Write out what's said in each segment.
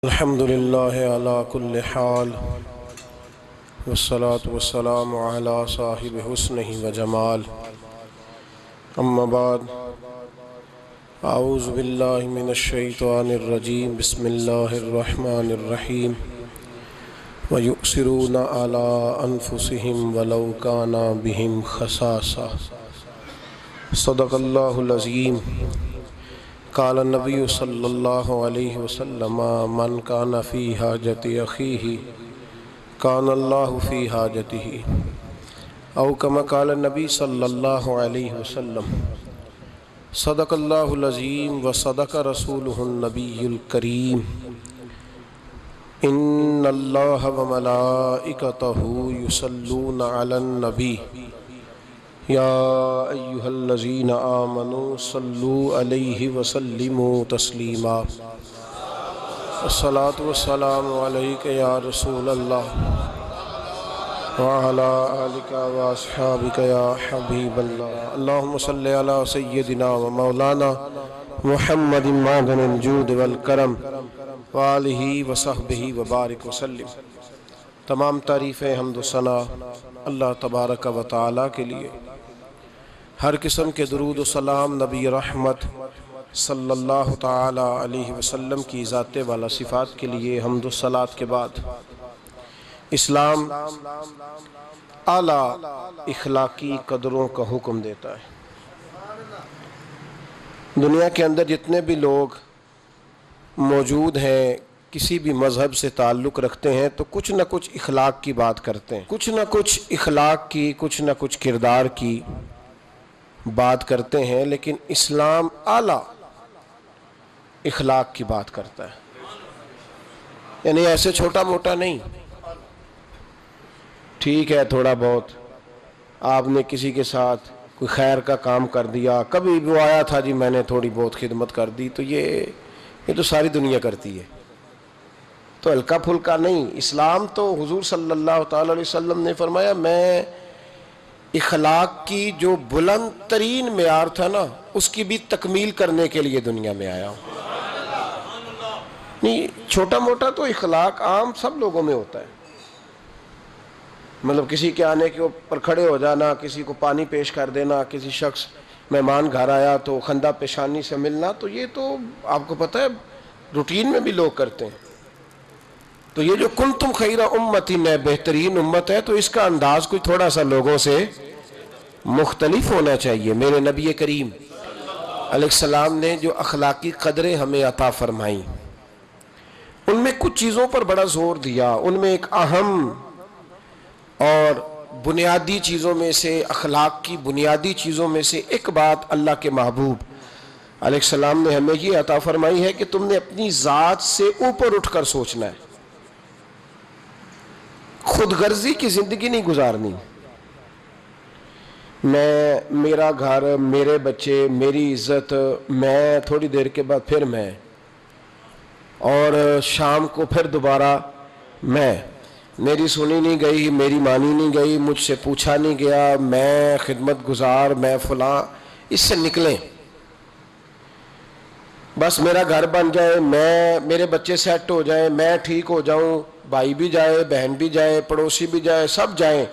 الحمدللہ علی کل حال والصلاة والسلام علی صاحب حسنہ و جمال اما بعد اعوذ باللہ من الشیطان الرجیم بسم اللہ الرحمن الرحیم وَيُؤْثِرُونَ عَلَىٰ أَنفُسِهِمْ وَلَوْ كَانَ بِهِمْ خَصَاصَةٌ صدق اللہ العظیم قال النبی صلی اللہ علیہ وسلم من کان فی حاجت اخیہ کان اللہ فی حاجتہ او کما قال النبی صلی اللہ علیہ وسلم صدق اللہ العظیم وصدق رسولہ النبی الکریم ان اللہ وملائکتہ یصلون علی النبی یا ایہا الذین آمنوا صلوا علیہ وسلموا تسلیما الصلاة والسلام علیک یا رسول اللہ وعلی آلک واصحابک یا حبیب اللہ اللہم صلی علی سیدنا و مولانا محمد معدن الجود والکرم وآلہ وصحبہ وبارک وسلم۔ تمام تعریفیں حمد و ثنا اللہ تبارک و تعالیٰ کے لیے، ہر قسم کے درود و سلام نبی رحمت صلی اللہ تعالی علیہ وسلم کی ذات والا صفات کے لیے حمد و صلات کے بعد اسلام اعلیٰ اخلاقی قدروں کا حکم دیتا ہے۔ دنیا کے اندر جتنے بھی لوگ موجود ہیں، کسی بھی مذہب سے تعلق رکھتے ہیں تو کچھ نہ کچھ اخلاق کی بات کرتے ہیں، کچھ نہ کچھ اخلاق کی، کچھ نہ کچھ کردار کی بات کرتے ہیں، لیکن اسلام اعلیٰ اخلاق کی بات کرتا ہے، یعنی ایسے چھوٹا موٹا نہیں۔ ٹھیک ہے تھوڑا بہت آپ نے کسی کے ساتھ کوئی خیر کا کام کر دیا، کبھی وہ آیا تھا جی میں نے تھوڑی بہت خدمت کر دی، تو یہ تو ساری دنیا کرتی ہے، تو ہلکا پھلکا نہیں۔ اسلام تو حضور صلی اللہ تعالی علیہ وسلم نے فرمایا میں اخلاق کی جو بلند ترین معیار تھا نا اس کی بھی تکمیل کرنے کے لیے دنیا میں آیا ہوں۔ نہیں چھوٹا موٹا تو اخلاق عام سب لوگوں میں ہوتا ہے، مطلب کسی کے آنے کے اوپر کھڑے ہو جانا، کسی کو پانی پیش کر دینا، کسی شخص مہمان گھر آیا تو خندہ پیشانی سے ملنا، تو یہ تو آپ کو پتہ ہے روٹین میں بھی لوگ کرتے ہیں۔ تو یہ جو کنتم خیر امتی میں بہترین امت ہے، تو اس کا انداز کوئی تھوڑا سا لوگوں سے مختلف ہونا چاہیے۔ میرے نبی کریم علیہ السلام نے جو اخلاقی قدریں ہمیں عطا فرمائیں ان میں کچھ چیزوں پر بڑا زور دیا۔ ان میں ایک اہم اور بنیادی چیزوں میں سے، اخلاق کی بنیادی چیزوں میں سے ایک بات اللہ کے محبوب علیہ السلام نے ہمیں یہ عطا فرمائی ہے کہ تم نے اپنی ذات سے اوپر اٹھ کر سوچنا ہے، خود غرضی کی زندگی نہیں گزارنی۔ میرا گھر، میرے بچے، میری عزت، میں تھوڑی دیر کے بعد پھر میں، اور شام کو پھر دوبارہ میں، میری سنی نہیں گئی، میری مانی نہیں گئی، مجھ سے پوچھا نہیں گیا، میں خدمت گزار، میں فلاں، اس سے نکلیں۔ بس میرا گھر بن جائے، میرے بچے سیٹ ہو جائیں، میں ٹھیک ہو جاؤں، بھائی بھی جائے، بہن بھی جائے، پڑوسی بھی جائے، سب جائیں،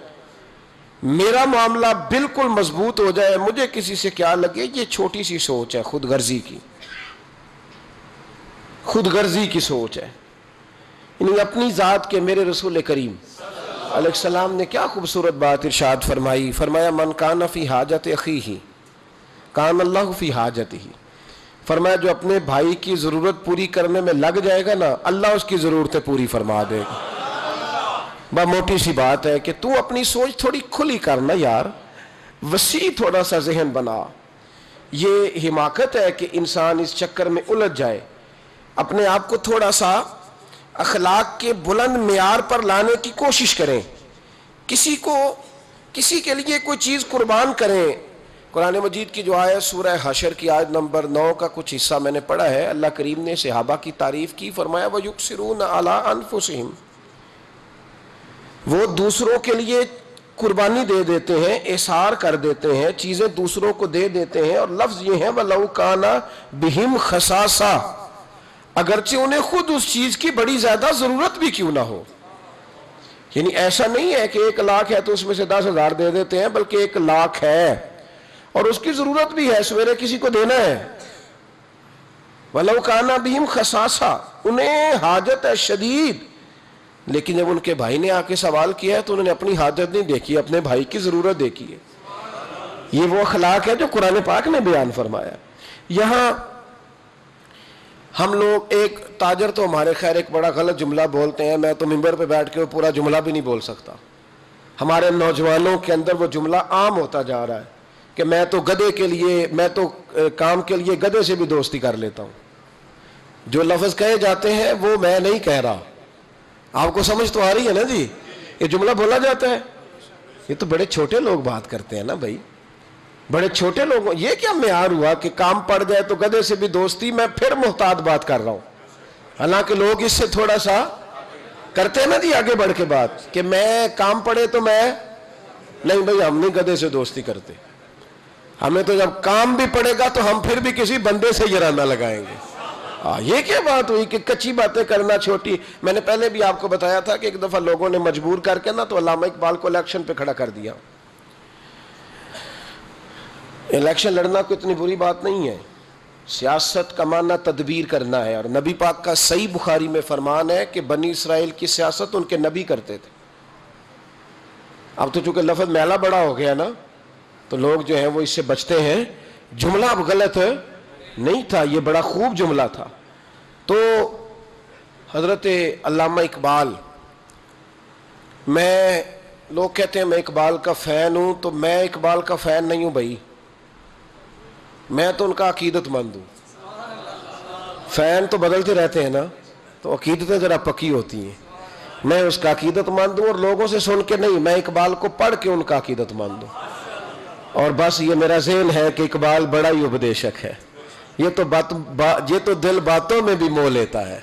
میرا معاملہ بالکل مضبوط ہو جائے، مجھے کسی سے کیا لگے۔ یہ چھوٹی سی سوچ ہے، خود غرضی کی، خود غرضی کی سوچ ہے، یعنی اپنی ذات کے۔ میرے رسول کریم علیہ السلام نے کیا خوبصورت بات ارشاد فرمائی، فرمایا من کان فی حاجت اخیہ کان اللہ فی حاجتہ۔ فرمایا جو اپنے بھائی کی ضرورت پوری کرنے میں لگ جائے گا نا، اللہ اس کی ضرورتیں پوری فرما دے گا۔ بہت موٹی سی بات ہے کہ تو اپنی سوچ تھوڑی کھلی کرنا یار، وسیع تھوڑا سا ذہن بنا۔ یہ حماقت ہے کہ انسان اس چکر میں الجھ جائے، اپنے آپ کو تھوڑا سا اخلاق کے بلند معیار پر لانے کی کوشش کریں، کسی کے لیے کوئی چیز قربان کریں۔ قرآن مجید کی جو آیت سورہ حشر کی آیت نمبر 9 کا کچھ حصہ میں نے پڑھا ہے، اللہ کریم نے صحابہ کی تعریف کی، فرمایا وَيُؤْثِرُونَ عَلَىٰ أَنفُسِهِمْ، وہ دوسروں کے لیے قربانی دے دیتے ہیں، احصار کر دیتے ہیں، چیزیں دوسروں کو دے دیتے ہیں، اور لفظ یہ ہے وَلَوْ كَانَ بِهِمْ خَصَاصَةٌ، اگرچہ انہیں خود اس چیز کی بڑی زیادہ ضرورت بھی کیوں نہ ہو. یعنی ایسا نہیں ہے کہ 1 لاکھ ہے تو اس میں سے 10,000 دے دیتے ہیں، بلکہ 1 لاکھ ہے اور اس کی ضرورت بھی ہے، سویرے کسی کو دینا ہے. وَلَوْ كَانَ بِهِمْ خَصَاصَةٌ، انہیں حاجت ہے شدید. لیکن جب ان کے بھائی نے آ کے سوال کیا ہے تو انہوں نے اپنی حاجت نہیں دیکھی، اپنے بھائی کی ضرورت دیکھی ہے. یہ وہ اخلاق ہے جو قرآن پاک نے بیان فرمایا. یہاں ہم لوگ ایک تاجر تو ہمارے خیر ایک بڑا غلط جملہ بولتے ہیں، میں تو ممبر پہ بیٹھ کے پورا جملہ بھی نہیں بول سکتا. ہمارے نوجوانوں کے اندر وہ جملہ عام ہوتا جا رہا ہے کہ میں تو گدھے کے لیے، میں تو کام کے لیے گدھے سے بھی دوستی کر لیتا ہوں. جو لفظ کہے جاتے ہیں وہ میں نہیں کہہ رہا. آپ کو سمجھ تو آ رہی ہے نا جی؟ یہ جملہ بولا جاتا ہے. یہ تو بڑے چھوٹے لوگ بات کرتے ہیں نا بھائی، بڑے چھوٹے لوگوں. یہ کیا معیار ہوا کہ کام پڑ جائے تو گدھے سے بھی دوستی؟ میں پھر محتاط بات کر رہا ہوں، حالانکہ لوگ اس سے تھوڑا سا کرتے ہیں نا جی آگے بڑھ کے بات کہ میں کام پڑے تو میں نہیں. بھائی ہم نہیں گدھے سے دوستی کرتے. ہمیں تو جب کام بھی پڑے گا تو ہم پھر بھی کسی بندے سے جرانہ لگائیں گے. یہ کیا بات ہوئی کہ کچی باتیں کرنا چھوٹی. میں نے پہلے بھی آپ کو بتایا تھا کہ ایک دفعہ لوگوں نے مجبور کر کے نا تو علامہ اقبال کو الیکشن پہ کھڑا کر دیا. الیکشن لڑنا کوئی اتنی بری بات نہیں ہے. سیاست کا معنی تدبیر کرنا ہے، اور نبی پاک کا صحیح بخاری میں فرمان ہے کہ بنی اسرائیل کی سیاست ان کے نبی کرتے تھے. اب تو چونکہ لفظ میلہ بڑا ہو گیا نا تو لوگ جو ہیں وہ اس سے بچتے ہیں. جملہ اب غلط نہیں تھا، یہ بڑا خوب جملہ تھا. تو حضرت علامہ اقبال، میں لوگ کہتے ہیں میں اقبال کا فین ہوں، تو میں اقبال کا فین نہیں ہوں بھائی، میں تو ان کا عقیدت مند ہوں. فین تو بدلتے رہتے ہیں نا، تو عقیدتیں ذرا پکی ہوتی ہیں. میں اس کا عقیدت مند ہوں، اور لوگوں سے سن کے نہیں، میں اقبال کو پڑھ کے ان کا عقیدت مند ہوں. اور بس یہ میرا ذہن ہے کہ اقبال بڑا ہی اپدیشک ہے. یہ تو دل باتوں میں بھی مو لیتا ہے.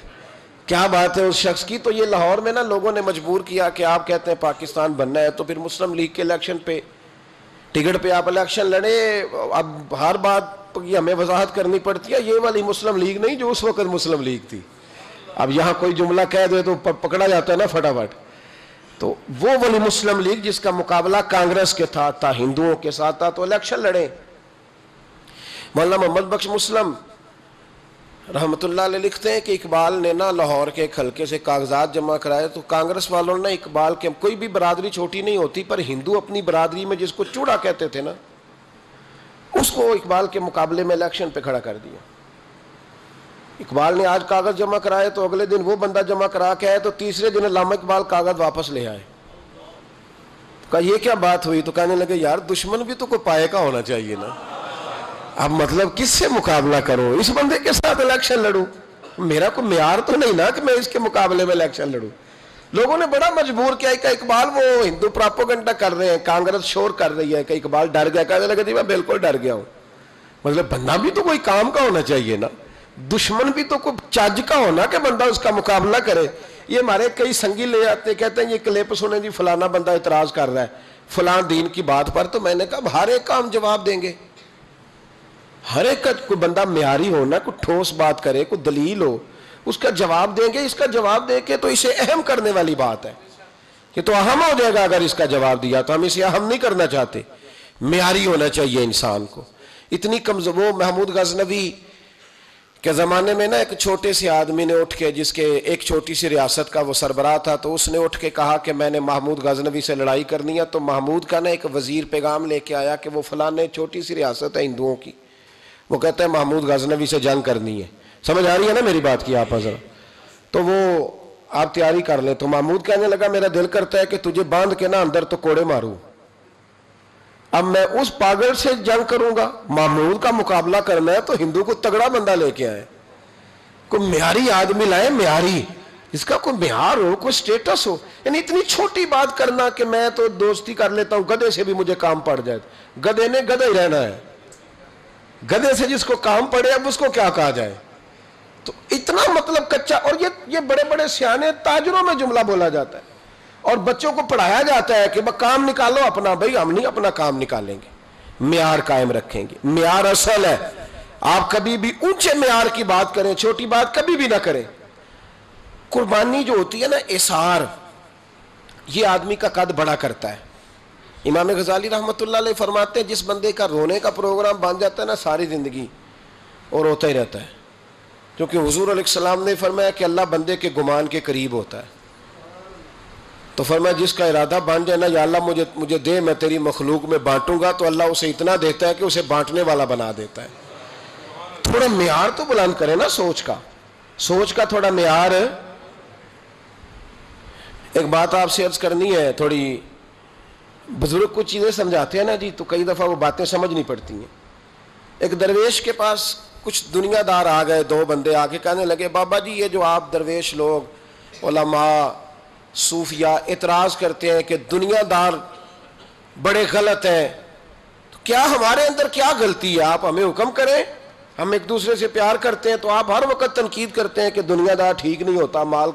کیا بات ہے اس شخص کی. تو یہ لاہور میں نا لوگوں نے مجبور کیا کہ آپ کہتے ہیں پاکستان بننا ہے تو پھر مسلم لیگ کے الیکشن پہ ٹکٹ پہ آپ الیکشن لڑے. اب ہر بات یہ ہمیں وضاحت کرنی پڑتی ہے، یہ والی مسلم لیگ نہیں جو اس وقت مسلم لیگ تھی. اب یہاں کوئی جملہ کہہ دے تو پکڑا جاتا ہے نا فٹافٹ. تو وہ والی مسلم لیگ جس کا مقابلہ کانگریس کے تھا ہندوؤں کے ساتھ تھا، تو الیکشن لڑے. مولانا محمد بخش مسلم رحمۃ اللہ علیہ لکھتے ہیں کہ اقبال نے نا لاہور کے ایک حلقے سے کاغذات جمع کرائے تو کانگریس والوں نے اقبال کے، کوئی بھی برادری چھوٹی نہیں ہوتی پر ہندو اپنی برادری میں جس کو چوڑا کہتے تھے نا، اس کو اقبال کے مقابلے میں الیکشن پہ کھڑا کر دیا. اقبال نے آج کاغذ جمع کرائے تو اگلے دن وہ بندہ جمع کرا کے آئے تو تیسرے دن علامہ اقبال کاغذ واپس لے آئے. کہا یہ کیا بات ہوئی؟ تو کہنے لگے یار دشمن بھی تو کوئی پائے کا ہونا چاہیے نا. اب مطلب کس سے مقابلہ کروں؟ اس بندے کے ساتھ الیکشن لڑوں؟ میرا کوئی معیار تو نہیں نا کہ میں اس کے مقابلے میں الیکشن لڑوں. لوگوں نے بڑا مجبور کیا کہ اقبال وہ ہندو پراپوگنڈا کر رہے ہیں، کانگریس شور کر رہی ہے. کہ اقبال ڈر گیا، کہنے لگا جی میں بالکل ڈر گیا ہوں. مطلب بندہ بھی تو کوئی کام کا ہونا چاہیے نا، دشمن بھی تو کوئی چج کا ہونا کہ بندہ اس کا مقابلہ کرے. یہ ہمارے کئی سنگی لے آتے کہتے ہیں یہ کلپ سنیں جی فلانا بندہ اعتراض کر رہا ہے فلاں دین کی بات پر. تو میں نے کہا ہر ایک کا ہم جواب دیں گے، ہر ایک کا کوئی بندہ معیاری ہو نا، کوئی ٹھوس بات کرے، کوئی دلیل ہو، اس کا جواب دیں گے. اس کا جواب دے کے تو اسے اہم کرنے والی بات ہے کہ تو اہم ہو جائے گا اگر اس کا جواب دیا. تو ہم اسے اہم نہیں کرنا چاہتے، معیاری ہونا چاہیے انسان کو. اتنی کمزور. وہ محمود غزنوی کے زمانے میں نا ایک چھوٹے سے آدمی نے اٹھ کے، جس کے ایک چھوٹی سی ریاست کا وہ سربراہ تھا، تو اس نے اٹھ کے کہا کہ میں نے محمود غزنوی سے لڑائی کرنی ہے. تو محمود کا نا ایک وزیر پیغام لے کے آیا کہ وہ فلاں چھوٹی سی ریاست ہے ہندوؤں کی، وہ کہتا ہے محمود غزنوی سے جنگ کرنی ہے. سمجھ آ رہی ہے نا میری بات کی آپ حضرت؟ تو وہ آپ تیاری کر لیں. تو محمود کہنے لگا میرا دل کرتا ہے کہ تجھے باندھ کے نا اندر تو کوڑے ماروں. اب میں اس پاگل سے جنگ کروں گا؟ محمود کا مقابلہ کرنا ہے تو ہندو کو تگڑا بندہ لے کے آئے، کوئی معیاری آدمی لائے، معیاری، اس کا کوئی معیار ہو، کوئی سٹیٹس ہو. یعنی اتنی چھوٹی بات کرنا کہ میں تو دوستی کر لیتا ہوں گدھے سے بھی مجھے کام پڑ جائے. گدھے نے گدھا ہی رہنا ہے، گدھے سے جس کو کام پڑے اب اس کو کیا کہا جائے. تو اتنا مطلب کچا. اور یہ بڑے بڑے سیانے تاجروں میں جملہ بولا جاتا ہے اور بچوں کو پڑھایا جاتا ہے کہ کام نکالو اپنا. بھائی ہم نہیں اپنا کام نکالیں گے، معیار قائم رکھیں گے. معیار اصل ہے. آپ کبھی بھی اونچے معیار کی بات کریں، چھوٹی بات کبھی بھی نہ کریں۔ قربانی جو ہوتی ہے نا، اثار، یہ آدمی کا قد بڑا کرتا ہے۔ امام غزالی رحمۃ اللہ علیہ فرماتے ہیں جس بندے کا رونے کا پروگرام بن جاتا ہے نا، ساری زندگی اور روتا ہی رہتا ہے، کیونکہ حضور علیہ السلام نے فرمایا کہ اللہ بندے کے گمان کے قریب ہوتا ہے۔ تو فرمایا جس کا ارادہ بن جائے نا، یا اللہ مجھے دے، میں تیری مخلوق میں بانٹوں گا، تو اللہ اسے اتنا دیتا ہے کہ اسے بانٹنے والا بنا دیتا ہے۔ تھوڑا معیار تو بلند کرے نا سوچ کا تھوڑا معیار۔ ایک بات آپ سے عرض کرنی ہے، تھوڑی بزرگ کچھ چیزیں سمجھاتے ہیں نا جی، تو کئی دفعہ وہ باتیں سمجھنی پڑتی ہیں۔ ایک درویش کے پاس کچھ دنیا دار آ گئے، دو بندے آ کے کہنے لگے بابا جی یہ جو آپ درویش لوگ، علماء، صوفیاء اعتراض کرتے ہیں کہ دنیا دار بڑے غلط ہیں، تو کیا ہمارے اندر کیا غلطی ہے؟ آپ ہمیں حکم کریں، ہم ایک دوسرے سے پیار کرتے ہیں، تو آپ ہر وقت تنقید کرتے ہیں کہ دنیا دار ٹھیک نہیں ہوتا، مال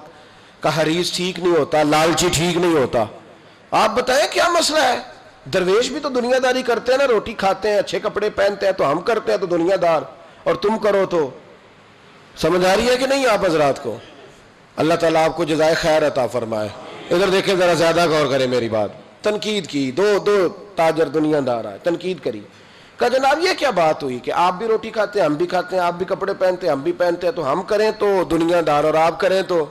کا حریص ٹھیک نہیں ہوتا، لالچی ٹھیک نہیں ہوتا۔ آپ بتائیں کیا مسئلہ ہے؟ درویش بھی تو دنیا داری کرتے ہیں نا، روٹی کھاتے ہیں، اچھے کپڑے پہنتے ہیں، تو ہم کرتے ہیں تو دنیا دار، اور تم کرو تو۔ سمجھ آ رہی ہے کہ نہیں آپ حضرات کو؟ اللہ تعالیٰ آپ کو جزائے خیر عطا فرمائے۔ ادھر دیکھیں ذرا، زیادہ غور کریں میری بات۔ تنقید کی، دو تاجر دنیا دار آئے، تنقید کری، کہا جناب یہ کیا بات ہوئی کہ آپ بھی روٹی کھاتے ہیں، ہم بھی کھاتے ہیں، آپ بھی کپڑے پہنتے ہیں، ہم بھی پہنتے ہیں، تو ہم کریں تو دنیا دار اور آپ کریں تو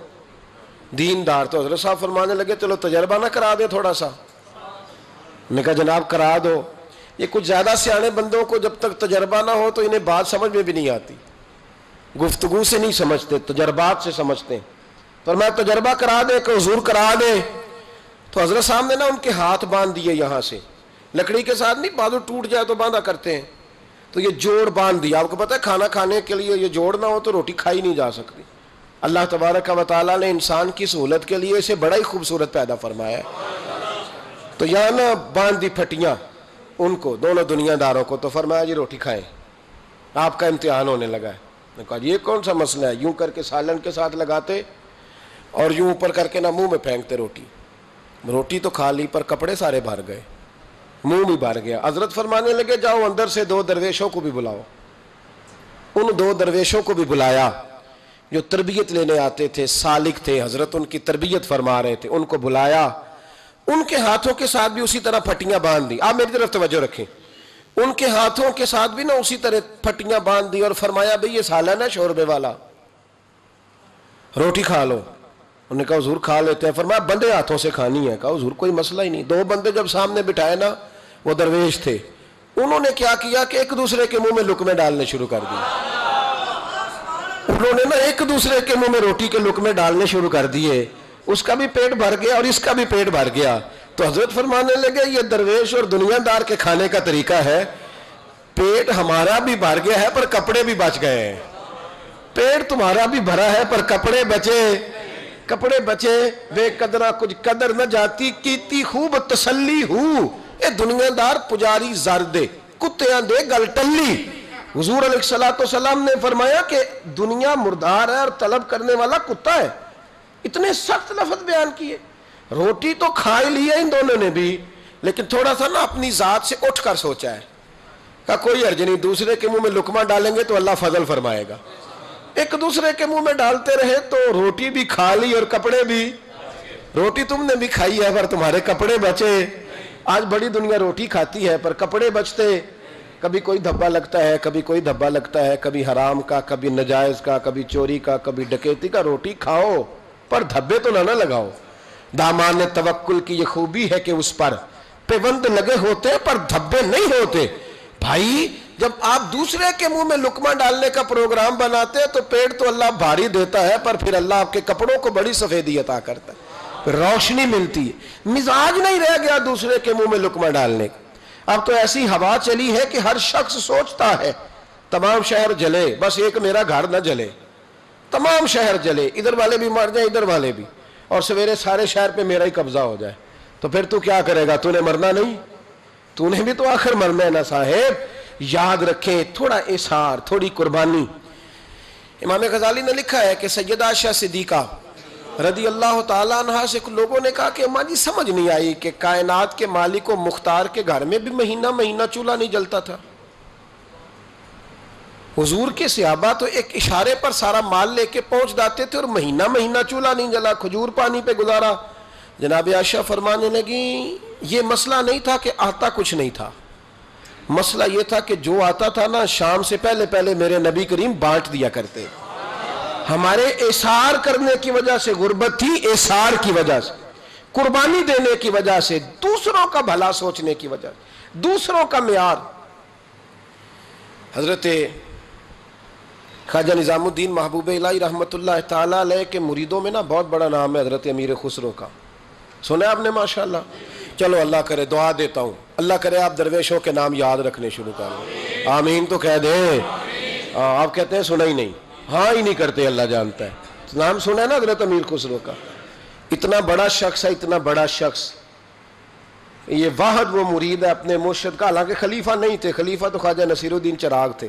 دیندار۔ تو حضرت صاحب فرمانے لگے چلو تجربہ نہ کرا دیں تھوڑا سا؟ میں نے کہا جناب کرا دو۔ یہ کچھ زیادہ سیانے بندوں کو جب تک تجربہ نہ ہو تو انہیں بات سمجھ میں بھی نہیں آتی، گفتگو سے نہیں سمجھتے، تجربات سے سمجھتے ہیں۔ پر میں تجربہ کرا دے کہ حضور کرا دے، تو حضرت صاحب نے نا ان کے ہاتھ باندھ دیے یہاں سے، لکڑی کے ساتھ نہیں، بازو ٹوٹ جائے تو باندھا کرتے ہیں، تو یہ جوڑ باندھ دیا۔ آپ کو پتہ ہے کھانا کھانے کے لیے یہ جوڑ نہ ہو تو روٹی کھائی نہیں جا سکتی۔ اللہ تبارک و تعالیٰ نے انسان کی سہولت کے لیے اسے بڑا ہی خوبصورت پیدا فرمایا ہے۔ تو یہاں نا باندھ دی پھٹیاں ان کو، دونوں دنیا داروں کو، تو فرمایا جی روٹی کھائیں، آپ کا امتحان ہونے لگا ہے۔ میں کہا یہ کون سا مسئلہ ہے؟ یوں کر کے سالن کے ساتھ لگاتے اور یوں اوپر کر کے نا منہ میں پھینکتے روٹی تو کھا لی پر کپڑے سارے بھر گئے، منہ بھی بھر گیا۔ حضرت فرمانے لگے جاؤ اندر سے دو درویشوں کو بھی بلاؤ۔ ان دو درویشوں کو بھی بلایا جو تربیت لینے آتے تھے، سالک تھے، حضرت ان کی تربیت فرما رہے تھے، ان کو بلایا۔ ان کے ہاتھوں کے ساتھ بھی اسی طرح پھٹیاں باندھ دی۔ آپ میری طرف توجہ رکھیں، ان کے ہاتھوں کے ساتھ بھی نا اسی طرح پھٹیاں باندھ دی، اور فرمایا بھئی یہ سالن ہے شوربے والا، روٹی کھا لو۔ انہوں نے کہا حضور کھا لیتے ہیں۔ فرمایا بندے ہاتھوں سے کھانی ہے۔ کہا حضور کوئی مسئلہ ہی نہیں۔ دو بندے جب سامنے بٹھائے نا، وہ درویش تھے، انہوں نے کیا کیا کہ ایک دوسرے کے منہ میں لقمے ڈالنے شروع کر دیے۔ انہوں نے نا ایک دوسرے کے منہ میں روٹی کے لقمے ڈالنے شروع کر دیے، اس کا بھی پیٹ بھر گیا اور اس کا بھی پیٹ بھر گیا۔ تو حضرت فرمانے لگے یہ درویش اور دنیا دار کے کھانے کا طریقہ ہے، پیٹ ہمارا بھی بھر گیا ہے پر کپڑے بھی بچ گئے ہیں، پیٹ تمہارا بھی بھرا ہے پر کپڑے بچے بے قدرہ کچھ قدر نہ جاتی، کیتی خوب تسلی ہوں اے دنیا دار پجاری زردے کتیاں دے گل ٹلی۔ حضور علیہ السلام نے فرمایا کہ دنیا مردار ہے اور طلب کرنے والا کتا ہے۔ اتنے سخت لفظ بیان کیے۔ روٹی تو کھا ہی لی ہے ان دونوں نے بھی، لیکن تھوڑا سا نا اپنی ذات سے اٹھ کر سوچا ہے، کہا کوئی حرج نہیں، دوسرے کے منہ میں لقمہ ڈالیں گے تو اللہ فضل فرمائے گا۔ ایک دوسرے کے منہ میں ڈالتے رہے تو روٹی بھی کھا لی اور کپڑے بھی، روٹی تم نے بھی کھائی ہے پر تمہارے کپڑے بچے۔ آج بڑی دنیا روٹی کھاتی ہے پر کپڑے بچتے، کبھی کوئی دھبا لگتا ہے، کبھی کوئی دھبا لگتا ہے، کبھی حرام کا، کبھی نجائز کا، کبھی چوری کا، کبھی ڈکیتی کا۔ روٹی کھاؤ پر دھبے تو نہ لگاؤ۔ دامان توکل کی یہ خوبی ہے کہ اس پر پیوند لگے ہوتے پر دھبے نہیں ہوتے۔ بھائی جب آپ دوسرے کے منہ میں لقمہ ڈالنے کا پروگرام بناتے ہیں تو پیٹ تو اللہ بھاری دیتا ہے، پر پھر اللہ آپ کے کپڑوں کو بڑی سفیدی عطا کرتا ہے، روشنی ملتی ہے۔ مزاج نہیں رہ گیا دوسرے کے منہ میں لقمہ ڈالنے کا۔ اب تو ایسی ہوا چلی ہے کہ ہر شخص سوچتا ہے تمام شہر جلے، بس ایک میرا گھر نہ جلے، تمام شہر جلے، ادھر والے بھی مر جائیں ادھر والے بھی، اور سویرے سارے شہر پہ میرا ہی قبضہ ہو جائے۔ تو پھر تو کیا کرے گا؟ تو نے مرنا نہیں، تو نے بھی تو آخر مرنا ہے نا صاحب۔ یاد رکھیں تھوڑا اثار، تھوڑی قربانی۔ امام غزالی نے لکھا ہے کہ سیدہ عائشہ صدیقہ رضی اللہ تعالیٰ عنہ سے لوگوں نے کہا کہ اماں جی سمجھ نہیں آئی کہ کائنات کے مالک و مختار کے گھر میں بھی مہینہ مہینہ چولہا نہیں جلتا تھا۔ حضور کے صحابہ تو ایک اشارے پر سارا مال لے کے پہنچ جاتے تھے اور مہینہ مہینہ چولہا نہیں جلا، کھجور پانی پہ گزارا۔ جناب عائشہ فرمانے لگی یہ مسئلہ نہیں تھا کہ آتا کچھ نہیں تھا، مسئلہ یہ تھا کہ جو آتا تھا نا شام سے پہلے پہلے میرے نبی کریم بانٹ دیا کرتے۔ ہمارے احسار کرنے کی وجہ سے غربت تھی، احسار کی وجہ سے، قربانی دینے کی وجہ سے، دوسروں کا بھلا سوچنے کی وجہ سے، دوسروں کا معیار۔ حضرت خواجہ نظام الدین محبوب الہی رحمۃ اللہ تعالیٰ علیہ کے مریدوں میں نا بہت بڑا نام ہے حضرت امیر خسرو کا، سنا آپ نے ماشاءاللہ؟ چلو اللہ کرے، دعا دیتا ہوں اللہ کرے آپ درویشوں کے نام یاد رکھنے شروع کریں، آمین تو کہہ دیں۔ آپ کہتے ہیں سنا ہی نہیں، ہاں ہی نہیں کرتے، اللہ جانتا ہے۔ نام سنا ہے نا حضرت امیر خسرو کا؟ اتنا بڑا شخص ہے، اتنا بڑا شخص، یہ واحد وہ مرید ہے اپنے مرشد کا، حالانکہ خلیفہ نہیں تھے، خلیفہ تو خواجہ نصیر الدین چراغ تھے،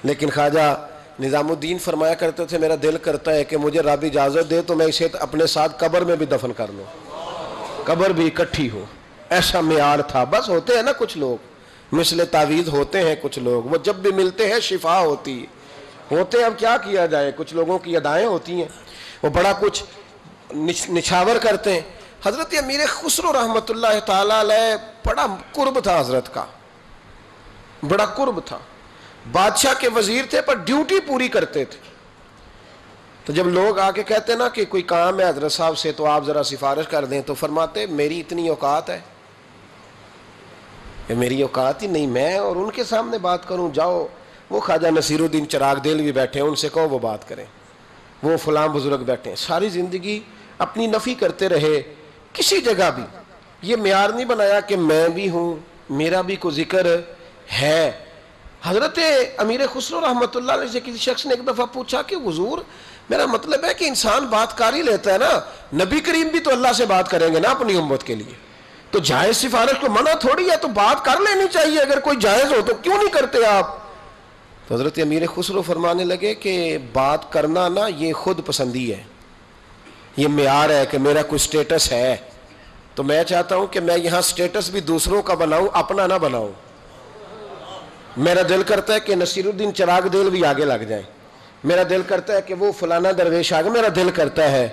لیکن خواجہ نظام الدین فرمایا کرتے تھے میرا دل کرتا ہے کہ مجھے رب اجازت دے تو میں اسے اپنے ساتھ قبر میں بھی دفن کر لوں، قبر بھی اکٹھی ہو، ایسا معیار تھا۔ بس ہوتے ہیں نا کچھ لوگ مثل تعویذ ہوتے ہیں، کچھ لوگ وہ جب بھی ملتے ہیں شفا ہوتی ہوتے، اب کیا کیا جائے، کچھ لوگوں کی ادائیں ہوتی ہیں، وہ بڑا کچھ نچھاور کرتے ہیں۔ حضرت امیر خسرو رحمۃ اللہ تعالیٰ علیہ بڑا قرب تھا حضرت کا، بڑا قرب تھا، بادشاہ کے وزیر تھے پر ڈیوٹی پوری کرتے تھے۔ تو جب لوگ آ کے کہتے نا کہ کوئی کام ہے حضرت صاحب سے تو آپ ذرا سفارش کر دیں، تو فرماتے میری اتنی اوقات ہے، میری اوقات ہی نہیں میں اور ان کے سامنے بات کروں، جاؤ وہ خواجہ نصیر الدین چراغ دہلوی بیٹھے ہیں ان سے کہو وہ بات کریں، وہ فلاں بزرگ بیٹھے ہیں۔ ساری زندگی اپنی نفی کرتے رہے، کسی جگہ بھی یہ معیار نہیں بنایا کہ میں بھی ہوں، میرا بھی کوئی ذکر ہے۔ حضرت امیر خسرو رحمۃ اللہ علیہ سے کسی شخص نے ایک دفعہ پوچھا کہ حضور میرا مطلب ہے کہ انسان بات کر ہی لیتا ہے نا، نبی کریم بھی تو اللہ سے بات کریں گے نا اپنی امت کے لیے، تو جائز سفارش کو منع تھوڑی ہے، تو بات کر لینی چاہیے، اگر کوئی جائز ہو تو کیوں نہیں کرتے آپ؟ تو حضرت امیر خسرو فرمانے لگے کہ بات کرنا نا یہ خود پسندی ہے، یہ معیار ہے کہ میرا کوئی سٹیٹس ہے، تو میں چاہتا ہوں کہ میں یہاں سٹیٹس بھی دوسروں کا بناؤں، اپنا نہ بناؤں۔ میرا دل کرتا ہے کہ نصیر الدین چراغ دہلوی آگے لگ جائیں، میرا دل کرتا ہے کہ وہ فلانا درویش آگے، میرا دل کرتا ہے۔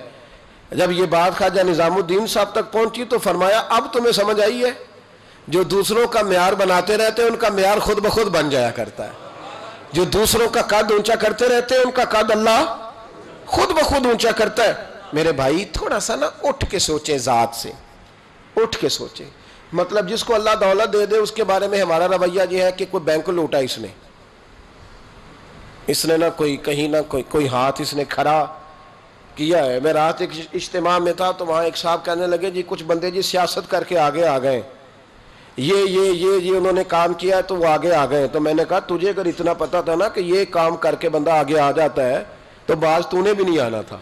جب یہ بات خواجہ نظام الدین صاحب تک پہنچی تو فرمایا اب تمہیں سمجھ آئی ہے، جو دوسروں کا معیار بناتے رہتے ہیں ان کا معیار خود بخود بن جایا کرتا ہے، جو دوسروں کا قد اونچا کرتے رہتے ہیں ان کا قد اللہ خود بخود اونچا کرتا ہے۔ میرے بھائی تھوڑا سا نا اٹھ کے سوچیں، ذات سے اٹھ کے سوچیں، مطلب جس کو اللہ دولت دے دے اس کے بارے میں ہمارا رویہ یہ ہے کہ کوئی بینک لوٹا اس نے نہ کوئی کہیں نہ کوئی ہاتھ اس نے کھڑا کیا ہے۔ میں رات ایک اجتماع میں تھا تو وہاں ایک صاحب کہنے لگے جی کچھ بندے جی سیاست کر کے آگے آ گئے، یہ انہوں نے کام کیا ہے تو وہ آگے آ گئے۔ تو میں نے کہا تجھے اگر اتنا پتا تھا نا کہ یہ کام کر کے بندہ آگے آ جاتا ہے تو بعض تو نے بھی نہیں آنا تھا۔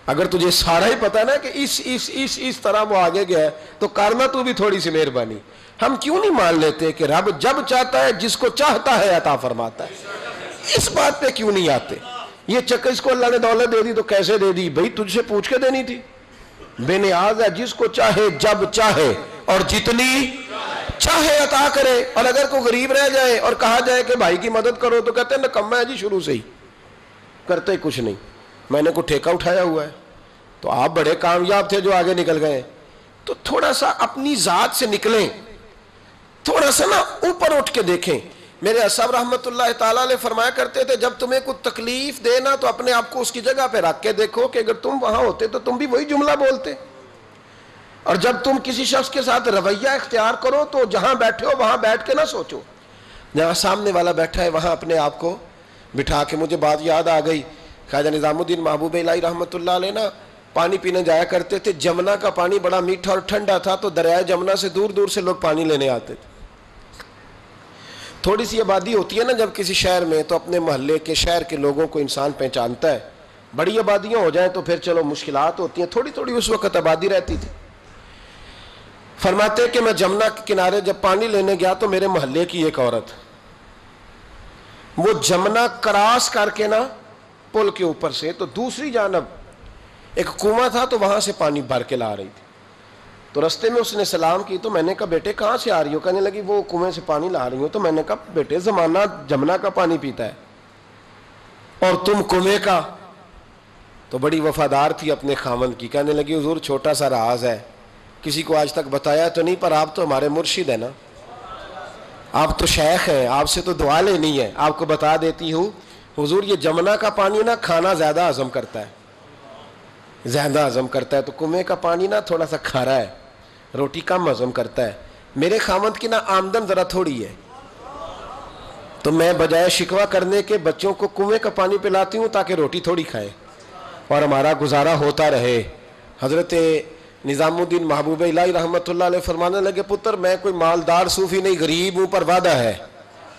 اگر تجھے سارا ہی پتا نا کہ اس طرح وہ آگے گیا ہے تو کرنا تو بھی تھوڑی سی مہربانی۔ ہم کیوں نہیں مان لیتے کہ رب جب چاہتا ہے جس کو چاہتا ہے عطا فرماتا ہے، اس بات پہ کیوں نہیں آتے؟ یہ چکر اس کو اللہ نے دولت دے دی تو کیسے دے دی بھئی، تجھ سے پوچھ کے دینی تھی؟ بے نیاز ہے، جس کو چاہے جب چاہے اور جتنی چاہے عطا کرے۔ اور اگر کوئی غریب رہ جائے اور کہا جائے کہ بھائی کی مدد کرو تو کہتے ہیں نکمہ ہے جی، شروع سے ہی کرتے کچھ نہیں، میں نے کوئی ٹھیکہ اٹھایا ہوا ہے۔ تو آپ بڑے کامیاب تھے جو آگے نکل گئے، تو تھوڑا سا اپنی ذات سے نکلیں، تھوڑا سا نا اوپر اٹھ کے دیکھیں۔ میرے اصحاب رحمت اللہ تعالیٰ علیہ فرمایا کرتے تھے جب تمہیں کوئی تکلیف دینا تو اپنے آپ کو اس کی جگہ پہ رکھ کے دیکھو کہ اگر تم وہاں ہوتے تو تم بھی وہی جملہ بولتے، اور جب تم کسی شخص کے ساتھ رویہ اختیار کرو تو جہاں بیٹھے ہو وہاں بیٹھ کے نہ سوچو، جہاں سامنے والا بیٹھا ہے وہاں اپنے آپ کو بٹھا کے۔ مجھے بات یاد آ گئی، خواجہ نظام الدین محبوب الہی رحمت اللہ علیہ نا پانی پینے جایا کرتے تھے، جمنا کا پانی بڑا میٹھا اور ٹھنڈا تھا تو دریائے جمنا سے دور دور سے لوگ پانی لینے آتے تھے۔ تھوڑی سی آبادی ہوتی ہے نا جب کسی شہر میں تو اپنے محلے کے شہر کے لوگوں کو انسان پہچانتا ہے، بڑی آبادیاں ہو جائیں تو پھر چلو مشکلات ہوتی ہیں، تھوڑی تھوڑی اس وقت آبادی رہتی تھی۔ فرماتے کہ میں جمنا کے کنارے جب پانی لینے گیا تو میرے محلے کی ایک عورت وہ جمنا کراس کر کے نا پل کے اوپر سے تو دوسری جانب ایک کنواں تھا تو وہاں سے پانی بھر کے لا رہی تھی۔ تو رستے میں اس نے سلام کی تو میں نے کہا بیٹے کہاں سے آ رہی ہو؟ کہنے لگی وہ کنویں سے پانی لا رہی ہوں. تو میں نے کہا بیٹے زمانہ جمنا کا پانی پیتا ہے اور تم کنویں کا. تو بڑی وفادار تھی اپنے خاوند کی. کہنے لگی حضور چھوٹا سا راز ہے, کسی کو آج تک بتایا تو نہیں, پر آپ تو ہمارے مرشد ہیں نا, آپ تو شیخ ہیں, آپ سے تو دعا لینی ہے, آپ کو بتا دیتی ہوں. حضور یہ جمنا کا پانی نا کھانا زیادہ ہضم کرتا ہے, زیادہ ہضم کرتا ہے. تو کنویں کا پانی نا تھوڑا سا کھارا ہے, روٹی کم ہضم کرتا ہے. میرے خاوند کی نا آمدن ذرا تھوڑی ہے, تو میں بجائے شکوہ کرنے کے بچوں کو کنویں کا پانی پلاتی ہوں تاکہ روٹی تھوڑی کھائیں اور ہمارا گزارا ہوتا رہے. حضرت نظام الدین محبوب الہی رحمۃ اللہ علیہ فرمانے لگے پتر میں کوئی مالدار صوفی نہیں, غریب ہوں, پر وعدہ ہے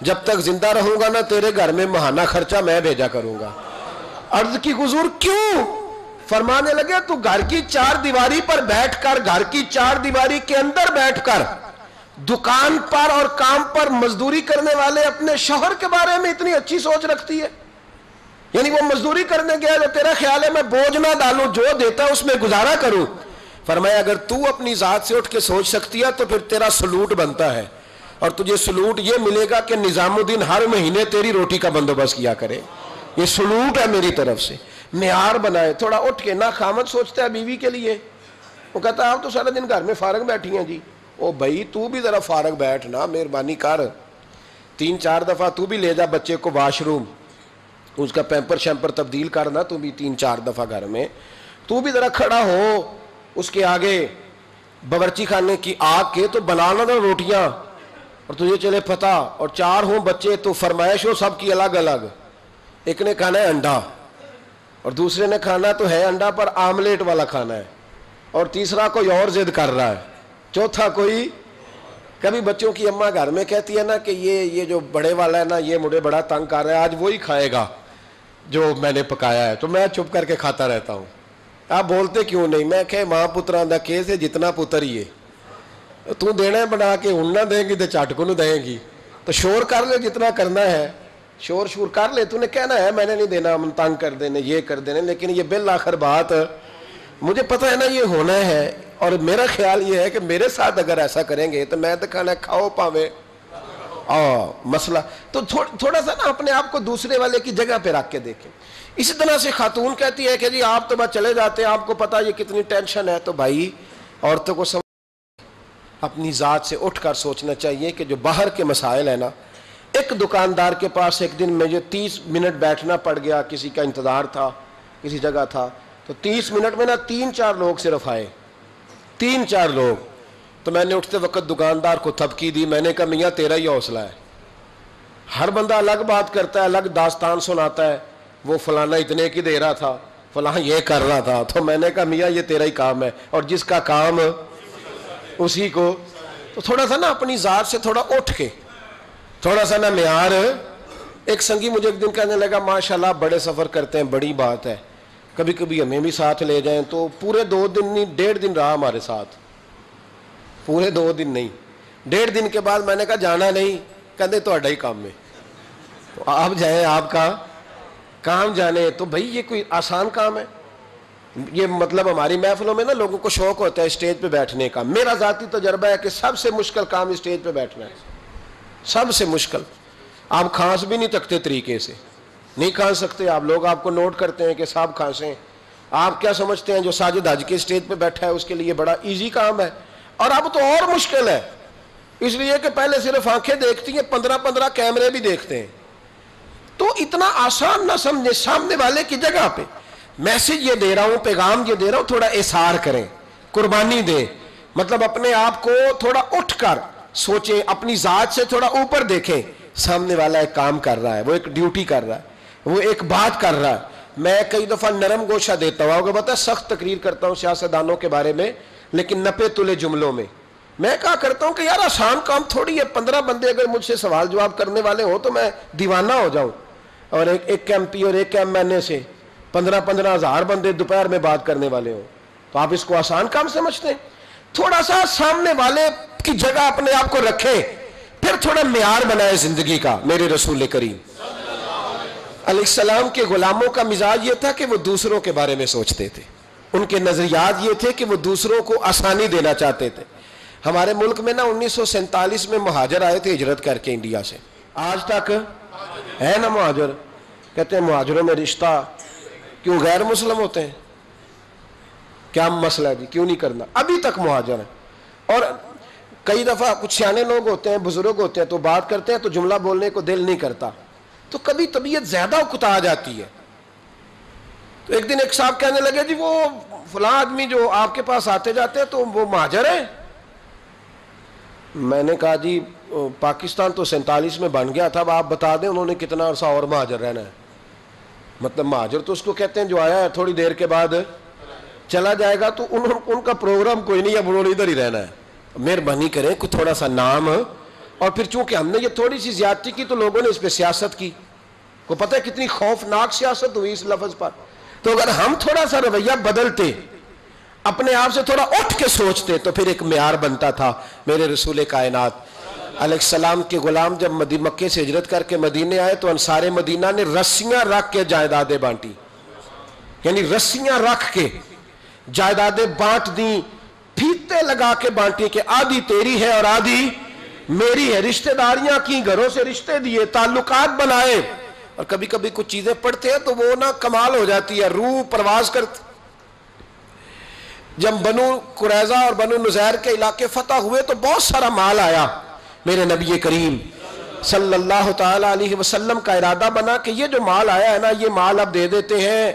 جب تک زندہ رہوں گا نا تیرے گھر میں ماہانہ خرچہ میں بھیجا کروں گا. عرض کی حضور کیوں؟ فرمانے لگے تو گھر کی چار دیواری پر بیٹھ کر, گھر کی چار دیواری کے اندر بیٹھ کر دکان پر اور کام پر مزدوری کرنے والے اپنے شوہر کے بارے میں اتنی اچھی سوچ رکھتی ہے. یعنی وہ مزدوری کرنے گیا جو تیرا خیال ہے میں بوجھ نہ ڈالوں, جو دیتا اس میں گزارا کروں. فرمایا اگر تو اپنی ذات سے اٹھ کے سوچ سکتی ہے تو پھر تیرا سلوٹ بنتا ہے, اور تجھے سلوٹ یہ ملے گا کہ نظام الدین ہر مہینے تیری روٹی کا بندوبست کیا کرے. یہ سلوٹ ہے میری طرف سے. معیار بنائے تھوڑا اٹھ کے. نہ خامد سوچتا ہے بیوی کے لیے, وہ کہتا ہے آپ تو سارا دن گھر میں فارغ بیٹھی ہیں جی. او بھائی تو بھی ذرا فارغ بیٹھ نا, مہربانی کر, 3-4 دفعہ تو بھی لے جا بچے کو واش روم, اس کا پیمپر شیمپر تبدیل کرنا تو بھی 3-4 دفعہ گھر میں. تو بھی ذرا کھڑا ہو اس کے آگے باورچی خانے کی آگ کے, تو بنانا نا روٹیاں, اور تجھے چلے پتہ, اور 4 ہوں بچے تو فرمائش ہو سب کی الگ الگ. ایک نے کھانا ہے انڈا, اور دوسرے نے کھانا تو ہے انڈا پر آملیٹ والا کھانا ہے, اور تیسرا کوئی اور ضد کر رہا ہے, چوتھا کوئی. کبھی بچوں کی اماں گھر میں کہتی ہے نا کہ یہ جو بڑے والا ہے نا یہ مجھے بڑا تنگ کر رہا ہے, آج وہی کھائے گا جو میں نے پکایا ہے. تو میں چپ کر کے کھاتا رہتا ہوں. آپ بولتے کیوں نہیں؟ میں کہ ماں پتران دا کیس ہے, جتنا پتر ہی ہے, تو دینا بنا کے ہن نہ دیں گی تو چٹ کو نہ دیں گی, تو شور کر لے جتنا کرنا ہے, شور کر لے. تو نے کہنا ہے میں نے نہیں دینا, ہم تنگ کر دینے, یہ کر دینے, لیکن یہ بالآخر بات مجھے پتہ ہے نا یہ ہونا ہے. اور میرا خیال یہ ہے کہ میرے ساتھ اگر ایسا کریں گے تو میں تو کھانا کھاؤ پاوے مسئلہ. تو تھوڑا سا نا اپنے آپ کو دوسرے والے کی جگہ پہ رکھ کے دیکھیں. اسی طرح سے خاتون کہتی ہے کہ جی آپ تو بس چلے جاتے ہیں, آپ کو پتا یہ کتنی ٹینشن ہے. تو بھائی عورتوں کو اپنی ذات سے اٹھ کر سوچنا چاہیے کہ جو باہر کے مسائل ہیں نا, ایک دکاندار کے پاس ایک دن مجھے 30 منٹ بیٹھنا پڑ گیا, کسی کا انتظار تھا, کسی جگہ تھا, تو 30 منٹ میں نا 3-4 لوگ صرف آئے, 3-4 لوگ. تو میں نے اٹھتے وقت دکاندار کو تھپکی دی, میں نے کہا میاں تیرا ہی حوصلہ ہے, ہر بندہ الگ بات کرتا ہے, الگ داستان سناتا ہے, وہ فلانا اتنے کی دے رہا تھا, فلاں یہ کر رہا تھا. تو میں نے کہا میاں یہ تیرا ہی کام ہے, اور جس کا کام اسی کو. تو تھوڑا سا نا اپنی ذات سے تھوڑا اٹھ کے, تھوڑا سا نا معیار. ایک سنگی مجھے ایک دن کہنے لگا ماشاءاللہ بڑے سفر کرتے ہیں, بڑی بات ہے, کبھی کبھی ہمیں بھی ساتھ لے جائیں. تو پورے 2 دن نہیں 1.5 دن رہا ہمارے ساتھ, پورے 2 دن نہیں 1.5 دن کے بعد میں نے کہا جانا نہیں. کہتے تہاڈا ہی کام ہے, تو آپ جائیں, آپ کا کام جانے. تو بھائی یہ کوئی آسان کام ہے؟ یہ مطلب ہماری محفلوں میں نا لوگوں کو شوق ہوتا ہے اسٹیج پہ بیٹھنے کا. میرا ذاتی تجربہ ہے کہ سب سے مشکل کام اسٹیج پہ بیٹھنا ہے, سب سے مشکل. آپ کھانس بھی نہیں سکتے طریقے سے, نہیں کھانس سکتے آپ. لوگ آپ کو نوٹ کرتے ہیں کہ صاحب کھانسیں. آپ کیا سمجھتے ہیں جو ساجد حج کے اسٹیج پہ بیٹھا ہے اس کے لیے بڑا ایزی کام ہے؟ اور اب تو اور مشکل ہے, اس لیے کہ پہلے صرف آنکھیں دیکھتی ہیں, 15 کیمرے بھی دیکھتے ہیں. تو اتنا آسان نہ سمجھے, سامنے والے کی جگہ پہ میسج یہ دے رہا ہوں, پیغام یہ دے رہا ہوں, تھوڑا احسار کریں, قربانی دیں. مطلب اپنے آپ کو تھوڑا اٹھ کر سوچیں, اپنی ذات سے تھوڑا اوپر دیکھیں. سامنے والا ایک کام کر رہا ہے, وہ ایک ڈیوٹی کر رہا ہے, وہ ایک بات کر رہا ہے. میں کئی دفعہ نرم گوشہ دیتا ہوں, آپ کو پتہ ہے سخت تقریر کرتا ہوں سیاستدانوں کے بارے میں, لیکن نپے تلے جملوں میں. میں کہا کرتا ہوں کہ یار آسان کام تھوڑی ہے, 15 بندے اگر مجھ سے سوال جواب کرنے والے ہوں تو میں دیوانہ ہو جاؤں. اور ایک ایم پی اور ایک ایم این اے سے 15 ہزار بندے دوپہر میں بات کرنے والے ہوں, تو آپ اس کو آسان کام سمجھتے ہیں؟ تھوڑا سا سامنے والے کی جگہ اپنے آپ کو رکھے, پھر تھوڑا معیار بنائے زندگی کا. میرے رسول کریم علیہ السلام کے غلاموں کا مزاج یہ تھا کہ وہ دوسروں کے بارے میں سوچتے تھے. ان کے نظریات یہ تھے کہ وہ دوسروں کو آسانی دینا چاہتے تھے. ہمارے ملک میں نا 1947 میں مہاجر آئے تھے ہجرت کر کے انڈیا سے. آج تک ہے نا مہاجر. کہتے ہیں مہاجروں میں رشتہ کیوں غیر مسلم ہوتے ہیں؟ کیا مسئلہ ہے جی، کیوں نہیں کرنا؟ ابھی تک مہاجر ہیں. اور کئی دفعہ کچھ سیانے لوگ ہوتے ہیں، بزرگ ہوتے ہیں، تو بات کرتے ہیں تو جملہ بولنے کو دل نہیں کرتا، تو کبھی طبیعت زیادہ اکتا جاتی ہے. تو ایک دن ایک صاحب کہنے لگے جی وہ فلاں آدمی جو آپ کے پاس آتے جاتے ہیں تو وہ مہاجر ہے. میں نے کہا جی پاکستان تو 47 میں بن گیا تھا، اب آپ بتا دیں انہوں نے کتنا عرصہ اور مہاجر رہنا ہے. مطلب مہاجر تو اس کو کہتے ہیں جو آیا ہے تھوڑی دیر کے بعد چلا جائے گا، تو ان کا پروگرام کوئی نہیں، اب انہوں نے ادھر ہی رہنا ہے. مہربانی کریں کوئی تھوڑا سا نام. اور پھر چونکہ ہم نے یہ تھوڑی سی زیادتی کی تو لوگوں نے اس پہ سیاست کی. کو پتہ ہے کتنی خوفناک سیاست ہوئی اس لفظ پر. تو اگر ہم تھوڑا سا رویہ بدلتے، اپنے آپ سے تھوڑا اٹھ کے سوچتے، تو پھر ایک معیار بنتا تھا. میرے رسول کائنات علیہ السلام کے غلام جب مکے سے ہجرت کر کے مدینے آئے تو انصار مدینہ نے رسیاں رکھ کے جائیدادیں بانٹی. یعنی رسیاں رکھ کے جائیدادیں بانٹ دیں، پھیتے لگا کے بانٹی کہ آدھی تیری ہے اور آدھی میری ہے. رشتہ داریاں کی، گھروں سے رشتے دیے، تعلقات بنائے. اور کبھی کبھی کچھ چیزیں پڑھتے ہیں تو وہ نا کمال ہو جاتی ہے، روح پرواز کرتی. جب بنو قریظہ اور بنو نذیر کے علاقے فتح ہوئے تو بہت سارا مال آیا. میرے نبی کریم صلی اللہ تعالی علیہ وسلم کا ارادہ بنا کہ یہ جو مال آیا ہے نا، یہ مال اب دے دیتے ہیں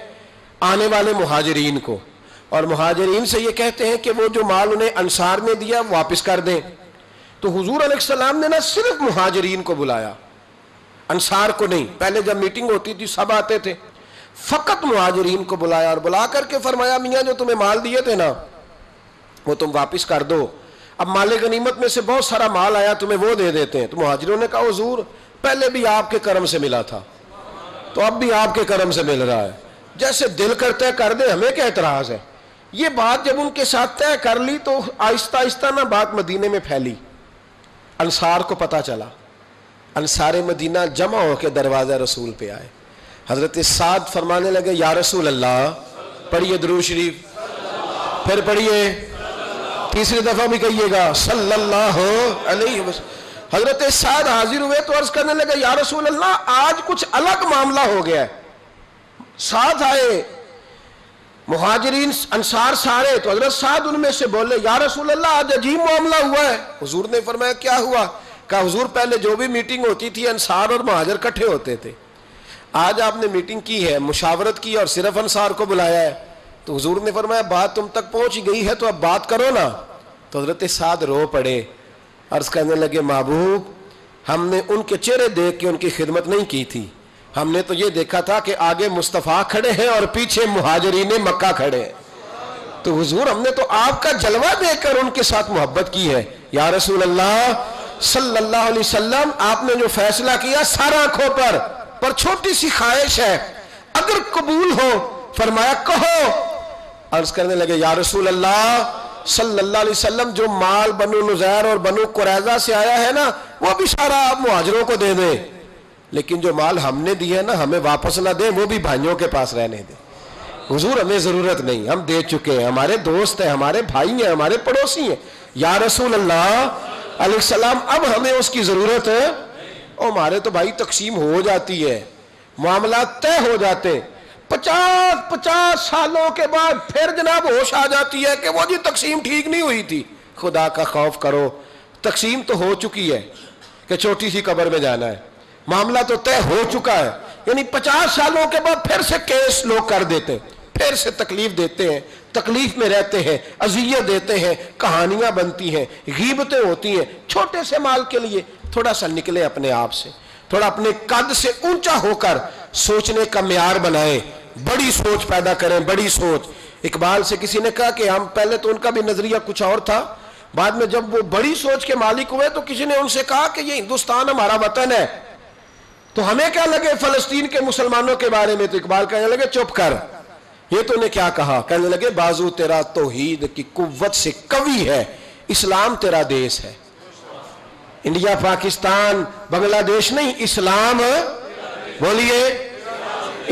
آنے والے مہاجرین کو. اور مہاجرین سے یہ کہتے ہیں کہ وہ جو مال انہیں انصار نے دیا واپس کر دیں. تو حضور علیہ السلام نے نا صرف مہاجرین کو بلایا، انصار کو نہیں. پہلے جب میٹنگ ہوتی تھی سب آتے تھے، فقط مہاجرین کو بلایا اور بلا کر کے فرمایا میاں جو تمہیں مال دیے تھے نا وہ تم واپس کر دو. اب مال غنیمت میں سے بہت سارا مال آیا، تمہیں وہ دے دیتے ہیں. تو مہاجروں نے کہا حضور پہلے بھی آپ کے کرم سے ملا تھا تو اب بھی آپ کے کرم سے مل رہا ہے، جیسے دل کرتا ہے کر دے، ہمیں کیا اعتراض ہے. یہ بات جب ان کے ساتھ طے کر لی تو آہستہ آہستہ نا بات مدینے میں پھیلی. انصار کو پتا چلا، انصار مدینہ جمع ہو کے دروازہ رسول پہ آئے. حضرت سعد فرمانے لگے یا رسول اللہ، پڑھیے درود شریف، پھر پڑھیے، تیسری دفعہ بھی کہیے گا صلی اللہ علیہ وسلم. حضرت سعد حاضر ہوئے تو عرض کرنے لگے یا رسول اللہ آج کچھ الگ معاملہ ہو گیا ہے. سعد آئے، مہاجرین انصار سارے، تو حضرت سعد ان میں سے بولے یا رسول اللہ آج عجیب معاملہ ہوا ہے. حضور نے فرمایا کیا ہوا؟ کہا حضور پہلے جو بھی میٹنگ ہوتی تھی انصار اور مہاجر کٹھے ہوتے تھے، آج آپ نے میٹنگ کی ہے، مشاورت کی اور صرف انصار کو بلایا ہے. تو حضور نے فرمایا بات تم تک پہنچ گئی ہے تو اب بات کرو نا. تو حضرت سعد رو پڑے، عرض کرنے لگے محبوب ہم نے ان کے چہرے دیکھ کے ان کی خدمت نہیں کی تھی، ہم نے تو یہ دیکھا تھا کہ آگے مصطفیٰ کھڑے ہیں اور پیچھے مہاجرین مکہ کھڑے ہیں. تو حضور ہم نے تو آپ کا جلوہ دیکھ کر ان کے ساتھ محبت کی ہے. یا رسول اللہ صلی اللہ علیہ وسلم آپ نے جو فیصلہ کیا سارا آنکھوں پر چھوٹی سی خواہش ہے، اگر قبول ہو فرمایا کہو. عرض کرنے لگے یا رسول اللہ صلی اللہ علیہ وسلم جو مال بنو نذیر اور بنو قریظہ سے آیا ہے نا وہ بھی سارا آپ مہاجروں کو دے دیں، لیکن جو مال ہم نے دیا ہے نا ہمیں واپس نہ دیں، وہ بھی بھائیوں کے پاس رہنے دیں. حضور ہمیں ضرورت نہیں، ہم دے چکے ہیں، ہمارے دوست ہیں، ہمارے بھائی ہیں، ہمارے پڑوسی ہیں. یا رسول اللہ علیہ السلام اب ہمیں اس کی ضرورت ہے. اور ہمارے تو بھائی تقسیم ہو جاتی ہے، معاملات طے ہو جاتے، 50 سالوں کے بعد پھر جناب ہوش آ جاتی ہے کہ وہ جی تقسیم ٹھیک نہیں ہوئی تھی. خدا کا خوف کرو، تقسیم تو ہو چکی ہے کہ چھوٹی سی قبر میں جانا ہے، معاملہ تو طے ہو چکا ہے. یعنی 50 سالوں کے بعد پھر سے کیس لوگ کر دیتے ہیں، پھر سے تکلیف دیتے ہیں، تکلیف میں رہتے ہیں، اذیت دیتے ہیں، کہانیاں بنتی ہیں، غیبتیں ہوتی ہیں. چھوٹے سے مال کے لیے تھوڑا سا نکلے اپنے آپ سے، تھوڑا اپنے قد سے اونچا ہو کر سوچنے کا معیار بنائیں، بڑی سوچ پیدا کریں، بڑی سوچ. اقبال سے کسی نے کہا کہ ہم پہلے تو ان کا بھی نظریہ کچھ اور تھا، بعد میں جب وہ بڑی سوچ کے مالک ہوئے تو کسی نے ان سے کہا کہ یہ ہندوستان ہمارا وطن ہے تو ہمیں کیا لگے فلسطین کے مسلمانوں کے بارے میں. تو اقبال کہنے لگے چپ کر، یہ تو نے کیا کہا؟ کہنے لگے بازو تیرا توحید کی قوت سے قوی ہے، اسلام تیرا دیش ہے. انڈیا پاکستان بنگلہ دیش نہیں، اسلام. بولیے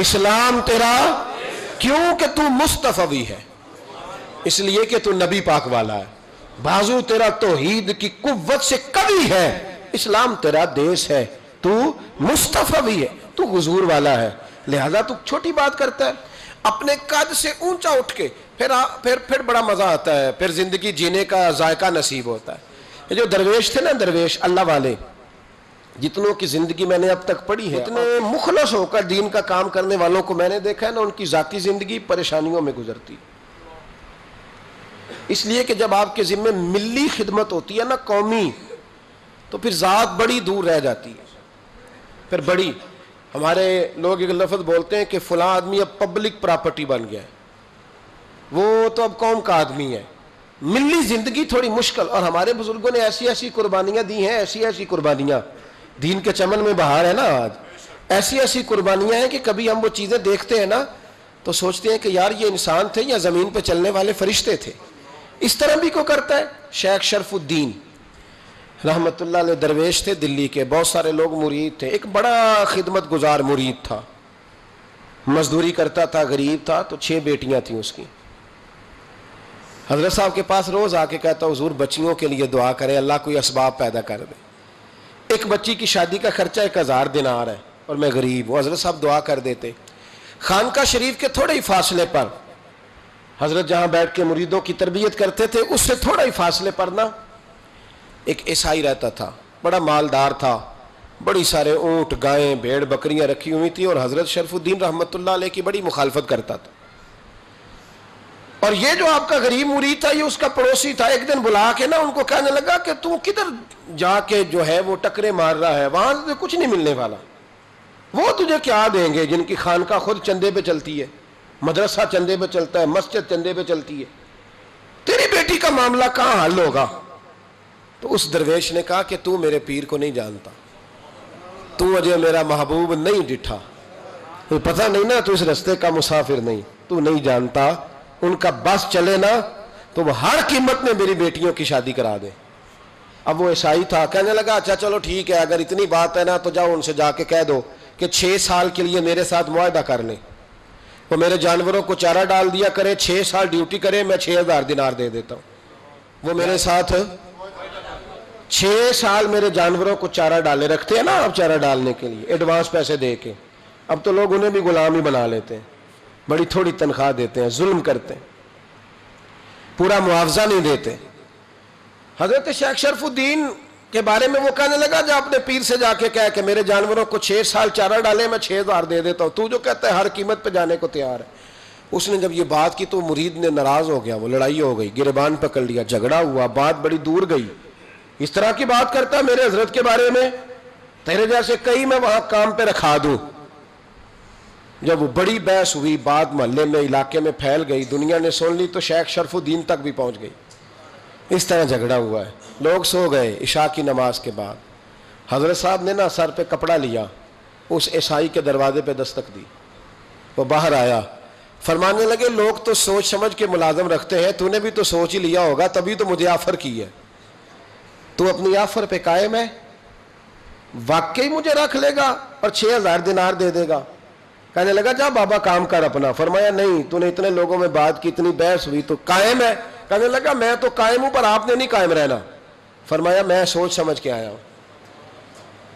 اسلام تیرا، کیوں کہ تو مصطفی ہے. اس لیے کہ تو نبی پاک والا ہے، بازو تیرا توحید کی قوت سے قوی ہے، اسلام تیرا دیس ہے، تو مصطفی بھی ہے، تو حضور والا ہے، لہذا تو چھوٹی بات کرتا ہے۔ اپنے قد سے اونچا اٹھ کے پھر بڑا مزہ آتا ہے، پھر زندگی جینے کا ذائقہ نصیب ہوتا ہے۔ یہ جو درویش تھے نا، درویش اللہ والے، جتنوں کی زندگی میں نے اب تک پڑھی ہے، اتنے مخلص ہو کر دین کا کام کرنے والوں کو میں نے دیکھا ہے نا، ان کی ذاتی زندگی پریشانیوں میں گزرتی، اس لیے کہ جب آپ کے ذمہ ملی خدمت ہوتی ہے نا، قومی، تو پھر ذات بڑی دور رہ جاتی ہے، پھر بڑی۔ ہمارے لوگ ایک لفظ بولتے ہیں کہ فلاں آدمی اب پبلک پراپرٹی بن گیا ہے، وہ تو اب قوم کا آدمی ہے۔ ملی زندگی تھوڑی مشکل، اور ہمارے بزرگوں نے ایسی ایسی قربانیاں دی ہیں، ایسی ایسی قربانیاں، دین کے چمن میں بہار ہے نا آج، ایسی ایسی قربانیاں ہیں کہ کبھی ہم وہ چیزیں دیکھتے ہیں نا تو سوچتے ہیں کہ یار یہ انسان تھے یا زمین پہ چلنے والے فرشتے تھے۔ اس طرح بھی کو کرتا ہے۔ شیخ شرف الدین رحمت اللہ علیہ درویش تھے دلی کے، بہت سارے لوگ مرید تھے، ایک بڑا خدمت گزار مرید تھا، مزدوری کرتا تھا، غریب تھا، تو 6 بیٹیاں تھیں اس کی۔ حضرت صاحب کے پاس روز آ کے کہتا حضور بچیوں کے لیے دعا کرے، اللہ کوئی اسباب پیدا کر دے، ایک بچی کی شادی کا خرچہ 1000 دینار ہے اور میں غریب ہوں۔ حضرت صاحب دعا کر دیتے۔ خانقاہ شریف کے تھوڑے ہی فاصلے پر حضرت جہاں بیٹھ کے مریدوں کی تربیت کرتے تھے، اس سے تھوڑا ہی فاصلے پر نا ایک عیسائی رہتا تھا، بڑا مالدار تھا، بڑی سارے اونٹ، گائیں، بھیڑ، بکریاں رکھی ہوئی تھی، اور حضرت شرف الدین رحمت اللہ علیہ کی بڑی مخالفت کرتا تھا۔ اور یہ جو آپ کا غریب مرید تھا، یہ اس کا پڑوسی تھا، ایک دن بلا کے نا ان کو کہنے لگا کہ تو کدھر جا کے جو ہے وہ ٹکرے مار رہا ہے، وہاں سے کچھ نہیں ملنے والا، وہ تجھے کیا دیں گے جن کی خانقاہ خود چندے پہ چلتی ہے، مدرسہ چندے پہ چلتا ہے، مسجد چندے پہ چلتی ہے، تیری بیٹی کا معاملہ کہاں حل ہوگا؟ تو اس درویش نے کہا کہ تو میرے پیر کو نہیں جانتا، تو مجھے میرا محبوب نہیں ڈٹھا، تو پتہ نہیں نا، تو اس رستے کا مسافر نہیں، تو نہیں جانتا، ان کا بس چلے نا تو وہ ہر قیمت میں میری بیٹیوں کی شادی کرا دے۔ اب وہ عیسائی تھا، کہنے لگا اچھا چلو ٹھیک ہے، اگر اتنی بات ہے نا تو جاؤ ان سے جا کے کہہ دو کہ 6 سال کے لیے میرے ساتھ معاہدہ کر لیں، وہ میرے جانوروں کو چارہ ڈال دیا کرے، 6 سال ڈیوٹی کرے، میں 6000 دینار دے دیتا ہوں۔ وہ میرے ساتھ 6 سال میرے جانوروں کو چارہ ڈالے، رکھتے ہیں نا آپ چارہ ڈالنے کے لیے ایڈوانس پیسے دے کے، اب تو لوگ انہیں بھی غلام ہی بنا لیتے ہیں، بڑی تھوڑی تنخواہ دیتے ہیں، ظلم کرتے ہیں، پورا معاوضہ نہیں دیتے۔ حضرت شیخ شرف الدین کے بارے میں وہ کہنے لگا جا اپنے پیر سے جا کے کہہ کہ میرے جانوروں کو 6 سال چارہ ڈالے، میں 6000 دے دیتا ہوں، تو جو کہتا ہے ہر قیمت پہ جانے کو تیار ہے۔ اس نے جب یہ بات کی تو مرید نے ناراض ہو گیا، وہ لڑائی ہو گئی، گریبان پکڑ لیا، جھگڑا ہوا، بات بڑی دور گئی۔ اس طرح کی بات کرتا ہے میرے حضرت کے بارے میں، تیرے جیسے کئی میں وہاں کام پہ رکھا دوں۔ جب وہ بڑی بحث ہوئی، بات محلے میں، علاقے میں پھیل گئی، دنیا نے سن لی، تو شیخ شرف الدین تک بھی پہنچ گئی۔ اس طرح جھگڑا ہوا ہے، لوگ سو گئے عشاء کی نماز کے بعد۔ حضرت صاحب نے نا سر پہ کپڑا لیا، اس عیسائی کے دروازے پہ دستک دی، وہ باہر آیا، فرمانے لگے لوگ تو سوچ سمجھ کے ملازم رکھتے ہیں، تو نے بھی تو سوچ ہی لیا ہوگا، تبھی تو مجھے آفر کی ہے، تو اپنی آفر پہ قائم ہے، واقعی مجھے رکھ لے گا اور 6000 دینار دے دے گا؟ کہنے لگا جا بابا کام کر اپنا۔ فرمایا نہیں، تو نے اتنے لوگوں میں بات کی، اتنی بحث ہوئی، تو قائم ہے؟ کہنے لگا میں تو قائم ہوں، پر آپ نے نہیں قائم رہنا۔ فرمایا میں سوچ سمجھ کے آیا ہوں۔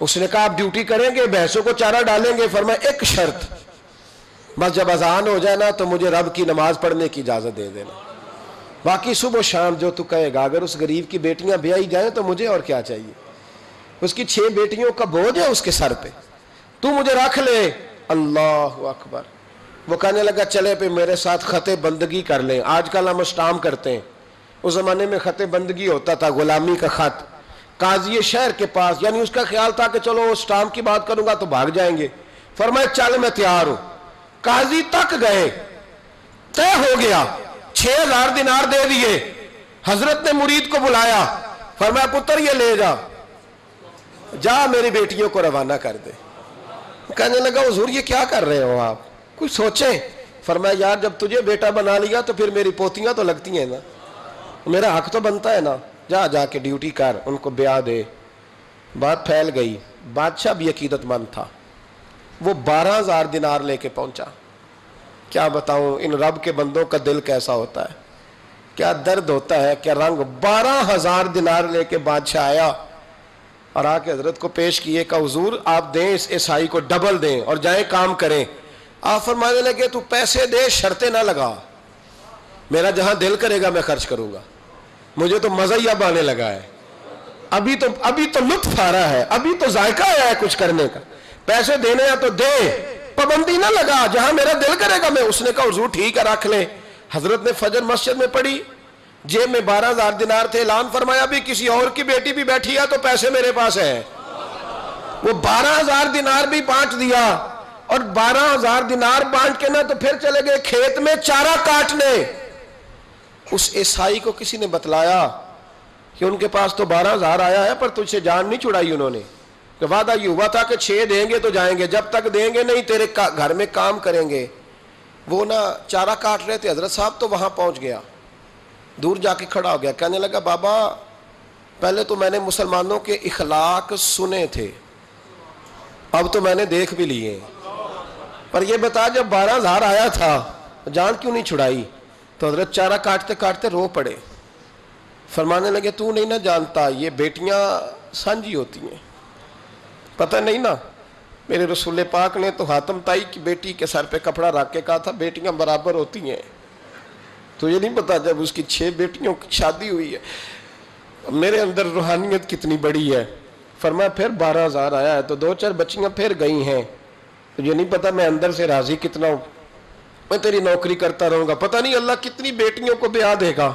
اس نے کہا آپ ڈیوٹی کریں گے، بھینسوں کو چارہ ڈالیں گے؟ فرمایا ایک شرط، بس جب اذان ہو جائے نا تو مجھے رب کی نماز پڑھنے کی اجازت دے دینا، باقی صبح و شام جو تو کہے گا۔ اگر اس غریب کی بیٹیاں بیائی جائیں تو مجھے اور کیا چاہیے، اس کی 6 بیٹیوں کا بوجھ ہے اس کے سر پہ، تو مجھے رکھ لے۔ اللہ اکبر۔ وہ کہنے لگا چلے پہ میرے ساتھ خط بندگی کر لیں، آج کل ہم اسٹام کرتے ہیں، اس زمانے میں خط بندگی ہوتا تھا، غلامی کا خط، قاضی شہر کے پاس، یعنی اس کا خیال تھا کہ چلو اسٹام کی بات کروں گا تو بھاگ جائیں گے۔ فرمایا چل میں تیار ہوں۔ قاضی تک گئے، طے ہو گیا، 6000 دینار دے دیے۔ حضرت نے مرید کو بلایا، فرمایا پتر یہ لے جا، جا میری بیٹیوں کو روانہ کر دے۔ کہنے لگا حضور یہ کیا کر رہے ہو آپ، کچھ سوچیں۔ فرمایا یار جب تجھے بیٹا بنا لیا تو پھر میری پوتیاں تو لگتی ہیں نا، میرا حق تو بنتا ہے نا، جا کے ڈیوٹی کر، ان کو بیاہ دے۔ بات پھیل گئی، بادشاہ بھی عقیدت مند تھا، وہ 12000 دینار لے کے پہنچا۔ کیا بتاؤں ان رب کے بندوں کا دل کیسا ہوتا ہے، کیا درد ہوتا ہے، کیا رنگ۔ 12,000 دینار لے کے بادشاہ آیا اور آ کے حضرت کو پیش کیے کہ حضور آپ دیں اس عیسائی کو ڈبل دیں اور جائیں کام کریں۔ آپ فرمانے لگے تو پیسے دے، شرطیں نہ لگا، میرا جہاں دل کرے گا میں خرچ کروں گا، مجھے تو مزہ ہی اب آنے لگا ہے، ابھی تو لطف آ رہا ہے، ابھی تو ذائقہ آیا ہے کچھ کرنے کا، پیسے دینے ہیں تو دے، پابندی نہ لگا، جہاں میرا دل کرے گا میں۔ اس نے کہا حضور ٹھیک ہے رکھ لیں۔ حضرت نے فجر مسجد میں پڑھی، جیب میں 12,000 دینار تھے، اعلان فرمایا بھی کسی اور کی بیٹی بھی بیٹھی ہے تو پیسے میرے پاس ہیں۔ وہ 12,000 دینار بھی بانٹ دیا، اور 12,000 دینار بانٹ کے نہ تو پھر چلے گئے کھیت میں چارہ کاٹنے۔ اس عیسائی کو کسی نے بتلایا کہ ان کے پاس تو 12,000 آیا ہے پر تجھ سے جان نہیں چھڑائی انہوں نے، کہ وعدہ یہ ہوا تھا کہ 6 دیں گے تو جائیں گے، جب تک دیں گے نہیں تیرے گھر میں کام کریں گے۔ وہ نہ چارہ کاٹ رہے تھے، حضرت صاحب تو وہاں پہنچ گیا، دور جا کے کھڑا ہو گیا، کہنے لگا بابا پہلے تو میں نے مسلمانوں کے اخلاق سنے تھے، اب تو میں نے دیکھ بھی لیے، پر یہ بتا جب 12,000 آیا تھا جان کیوں نہیں چھڑائی؟ تو حضرت چارہ کاٹتے کاٹتے رو پڑے، فرمانے لگے تو نہیں نہ جانتا یہ بیٹیاں سانجھی ہوتی ہیں، پتہ نہیں نا، میرے رسول پاک نے تو حاتم تائی کی بیٹی کے سر پہ کپڑا رکھ کے کہا تھا بیٹیاں برابر ہوتی ہیں، تو یہ نہیں پتا جب اس کی 6 بیٹیوں کی شادی ہوئی ہے میرے اندر روحانیت کتنی بڑی ہے۔ فرمایا پھر 12,000 آیا ہے تو 2-4 بچیاں پھر گئی ہیں، تو یہ نہیں پتا میں اندر سے راضی کتنا ہوں، میں تیری نوکری کرتا رہوں گا، پتہ نہیں اللہ کتنی بیٹیوں کو بیاہ دے گا۔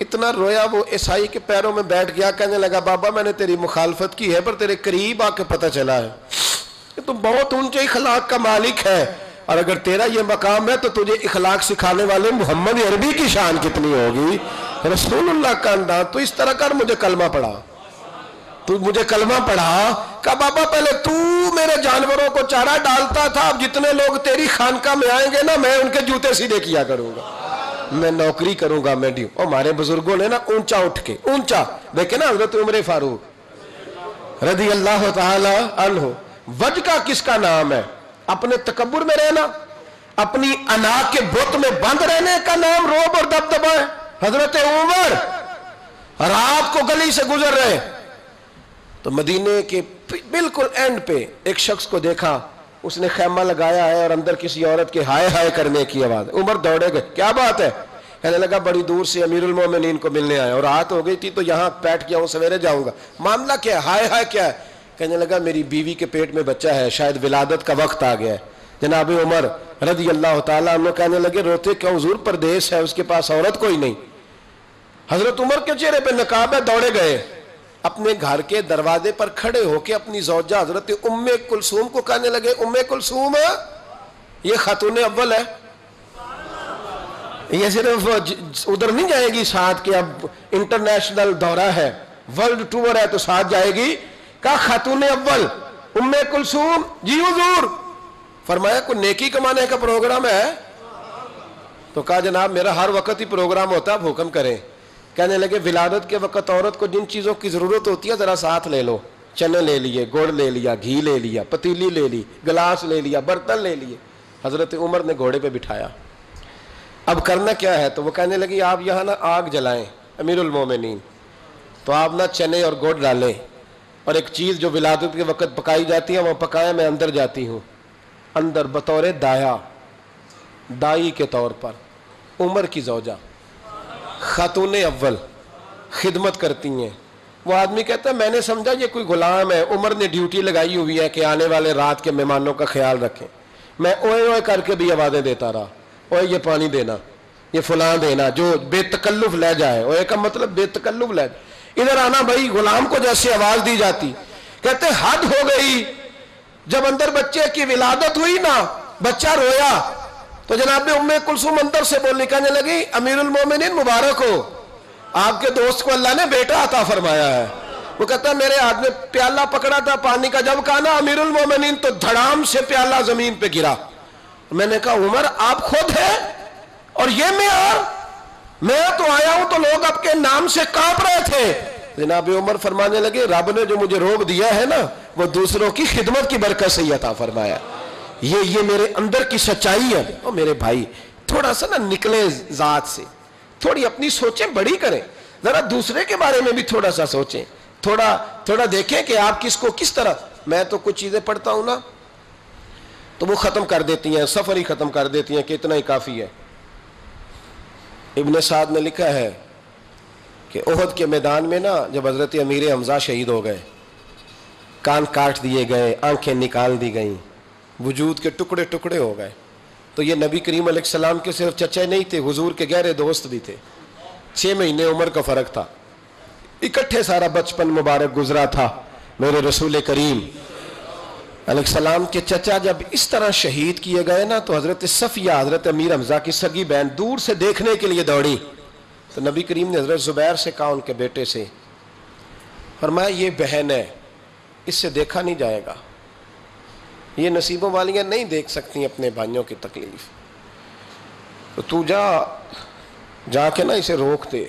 اتنا رویا، وہ عیسائی کے پیروں میں بیٹھ گیا، کہنے لگا بابا میں نے تیری مخالفت کی ہے پر تیرے قریب آ کے پتہ چلا ہے کہ تو بہت اونچے اخلاق کا مالک ہے، اور اگر تیرا یہ مقام ہے تو تجھے اخلاق سکھانے والے محمد عربی کی شان کتنی ہوگی، رسول اللہ کا انداز۔ تو اس طرح کر مجھے کلمہ پڑھا، تو مجھے کلمہ پڑھا، کہا بابا پہلے تو میرے جانوروں کو چارہ ڈالتا تھا، اب جتنے لوگ تیری خانقاہ میں آئیں گے نا میں ان کے جوتے سیدھے کیا کروں گا، میں نوکری کروں گا، میں ڈیو۔ اور ہمارے بزرگوں نے نا اونچا اٹھ کے، اونچا دیکھیں نا حضرت عمر فاروق رضی اللہ تعالی عنہ، وجہ کس کا نام ہے؟ اپنے تکبر میں رہنا، اپنی انا کے بت میں بند رہنے کا نام روب اور دبدبا ہے۔ حضرت عمر رات کو گلی سے گزر رہے تو مدینے کے بالکل اینڈ پہ ایک شخص کو دیکھا، اس نے خیمہ لگایا ہے اور اندر کسی عورت کے ہائے ہائے کرنے کی آواز۔ عمر دوڑے گئے، کیا بات ہے؟ کہنے لگا بڑی دور سے امیر المومنین کو ملنے آیا اور رات ہو گئی تھی تو یہاں بیٹھ گیا ہوں، سویرے جاؤں گا، معاملہ کیا ہے؟ ہائے ہائے کیا ہے؟ کہنے لگا میری بیوی کے پیٹ میں بچہ ہے، شاید ولادت کا وقت آ گیا ہے۔ جناب عمر رضی اللہ تعالیٰ عنہ کہنے لگے روتے کیا حضور پردیس ہے، اس کے پاس عورت کوئی نہیں۔ حضرت عمر کے چہرے پہ نقاب ہے، دوڑے گئے اپنے گھر کے دروازے پر کھڑے ہو کے اپنی زوجہ حضرت ام کلثوم کو کہنے لگے ام کلثوم یہ خاتون اول ہے، یہ صرف ادھر نہیں جائے گی ساتھ کہ اب انٹرنیشنل دورہ ہے، ورلڈ ٹور ہے تو ساتھ جائے گی، کہا خاتون اول ام کلثوم۔ جی حضور۔ فرمایا کوئی نیکی کمانے کا پروگرام ہے؟ تو کہا جناب میرا ہر وقت ہی پروگرام ہوتا ہے، آپ حکم کریں۔ کہنے لگے ولادت کے وقت عورت کو جن چیزوں کی ضرورت ہوتی ہے ذرا ساتھ لے لو، چنے لے لیے، گڑ لے لیا، گھی لے لیا، پتیلی لے لی، گلاس لے لیا، برتن لے لیے۔ حضرت عمر نے گھوڑے پہ بٹھایا، اب کرنا کیا ہے؟ تو وہ کہنے لگی آپ یہاں نا آگ جلائیں امیر المومنین، تو آپ نا چنے اور گڑ ڈالیں اور ایک چیز جو ولادت کے وقت پکائی جاتی ہے وہ پکائیں، میں اندر جاتی ہوں۔ اندر بطور دایا، دائی کے طور پر عمر کی زوجہ خاتون اول خدمت کرتی ہیں۔ وہ آدمی کہتا ہے میں نے سمجھا یہ کوئی غلام ہے، عمر نے ڈیوٹی لگائی ہوئی ہے کہ آنے والے رات کے مہمانوں کا خیال رکھیں۔ میں اوئے اوئے کر کے بھی آوازیں دیتا رہا، اوئے یہ پانی دینا، یہ فلاں دینا، جو بے تکلف لے جائے، اوئے کا مطلب بے تکلف لے جائے، ادھر آنا بھائی۔ غلام کو جیسے آواز دی جاتی، کہتے حد ہو گئی۔ جب اندر بچے کی ولادت ہوئی نا، بچہ رویا تو جناب ام کلثوم اندر سے بولنے کہنے لگی امیر المومنین مبارک ہو، آپ کے دوست کو اللہ نے بیٹا عطا فرمایا ہے۔ وہ کہتا ہے میرے ہاتھ میں پیالہ پکڑا تھا پانی کا، جب کہا نا امیر المومنین تو دھڑام سے پیالہ زمین پہ گرا۔ میں نے کہا عمر آپ خود ہیں اور یہ معیار؟ میں تو آیا ہوں تو لوگ آپ کے نام سے کانپ رہے تھے۔ جناب عمر فرمانے لگے رب نے جو مجھے روب دیا ہے نا وہ دوسروں کی خدمت کی برکت سے عطا فرمایا، یہ میرے اندر کی سچائی ہے۔ اور میرے بھائی تھوڑا سا نا نکلے ذات سے، تھوڑی اپنی سوچیں بڑی کریں، ذرا دوسرے کے بارے میں بھی تھوڑا سا سوچیں، تھوڑا دیکھیں کہ آپ کس کو کس طرح. میں تو کچھ چیزیں پڑھتا ہوں نا تو وہ ختم کر دیتی ہیں، سفر ہی ختم کر دیتی ہیں کہ اتنا ہی کافی ہے. ابن سعد نے لکھا ہے کہ احد کے میدان میں نا جب حضرت امیر حمزہ شہید ہو گئے، کان کاٹ دیے گئے، آنکھیں نکال دی گئیں، وجود کے ٹکڑے ٹکڑے ہو گئے، تو یہ نبی کریم علیہ السلام کے صرف چچے نہیں تھے، حضور کے گہرے دوست بھی تھے. 6 مہینے عمر کا فرق تھا، اکٹھے سارا بچپن مبارک گزرا تھا. میرے رسول کریم علیہ السلام کے چچا جب اس طرح شہید کیے گئے نا تو حضرت صفیہ، حضرت امیر حمزہ کی سگی بہن، دور سے دیکھنے کے لیے دوڑی. تو نبی کریم نے حضرت زبیر سے کہا، ان کے بیٹے سے، فرمایا یہ بہن ہے، اس سے دیکھا نہیں جائے گا، یہ نصیبوں والیاں نہیں دیکھ سکتی اپنے بھائیوں کی تکلیف، تو تو جا کے نا اسے روک دے،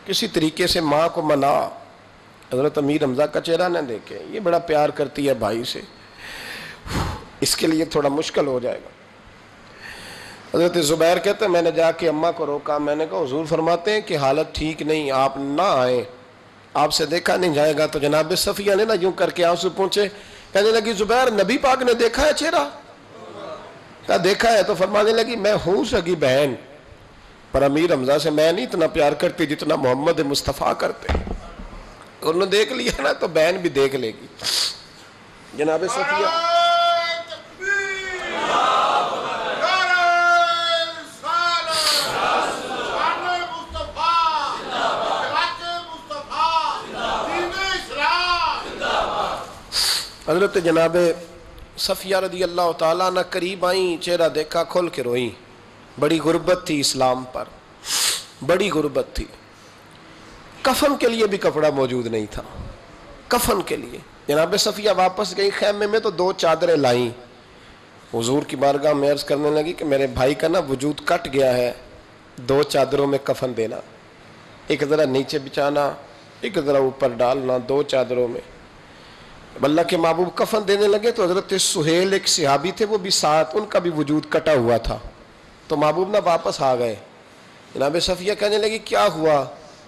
کسی طریقے سے ماں کو منا. حضرت امیر حمزہ کا چہرہ نہ دیکھے، یہ بڑا پیار کرتی ہے بھائی سے، اس کے لیے تھوڑا مشکل ہو جائے گا. حضرت زبیر کہتے ہیں میں نے جا کے اماں کو روکا، میں نے کہا حضور فرماتے ہیں کہ حالت ٹھیک نہیں، آپ نہ آئیں، آپ سے دیکھا نہیں جائے گا. تو جناب صفیہ نے نا یوں کر کے آنسو پہنچے، کہنے لگی زبیر نبی پاک نے دیکھا ہے چہرہ؟ کہا دیکھا ہے. تو فرمانے لگی میں ہوں سگی بہن، پر امیر حمزہ سے میں نہیں اتنا پیار کرتی جتنا محمد مصطفیٰ کرتے. انہوں نے دیکھ لیا نا تو بہن بھی دیکھ لے گی. جناب صفیہ حضرت جناب صفیہ رضی اللہ تعالیٰ عنہ قریب آئیں، چہرہ دیکھا، کھول کے روئیں. بڑی غربت تھی اسلام پر، بڑی غربت تھی. کفن کے لیے بھی کپڑا موجود نہیں تھا، کفن کے لیے. جناب صفیہ واپس گئی خیمے میں تو 2 چادریں لائیں، حضور کی بارگاہ میں عرض کرنے لگی کہ میرے بھائی کا نا وجود کٹ گیا ہے، 2 چادروں میں کفن دینا، ایک ذرا نیچے بچانا، ایک ذرا اوپر ڈالنا، 2 چادروں میں. اللہ کے محبوب کفن دینے لگے تو حضرت سہیل ایک صحابی تھے، وہ بھی ساتھ، ان کا بھی وجود کٹا ہوا تھا. تو محبوب نہ واپس آ گئے. جناب صفیہ کہنے لگی کیا ہوا؟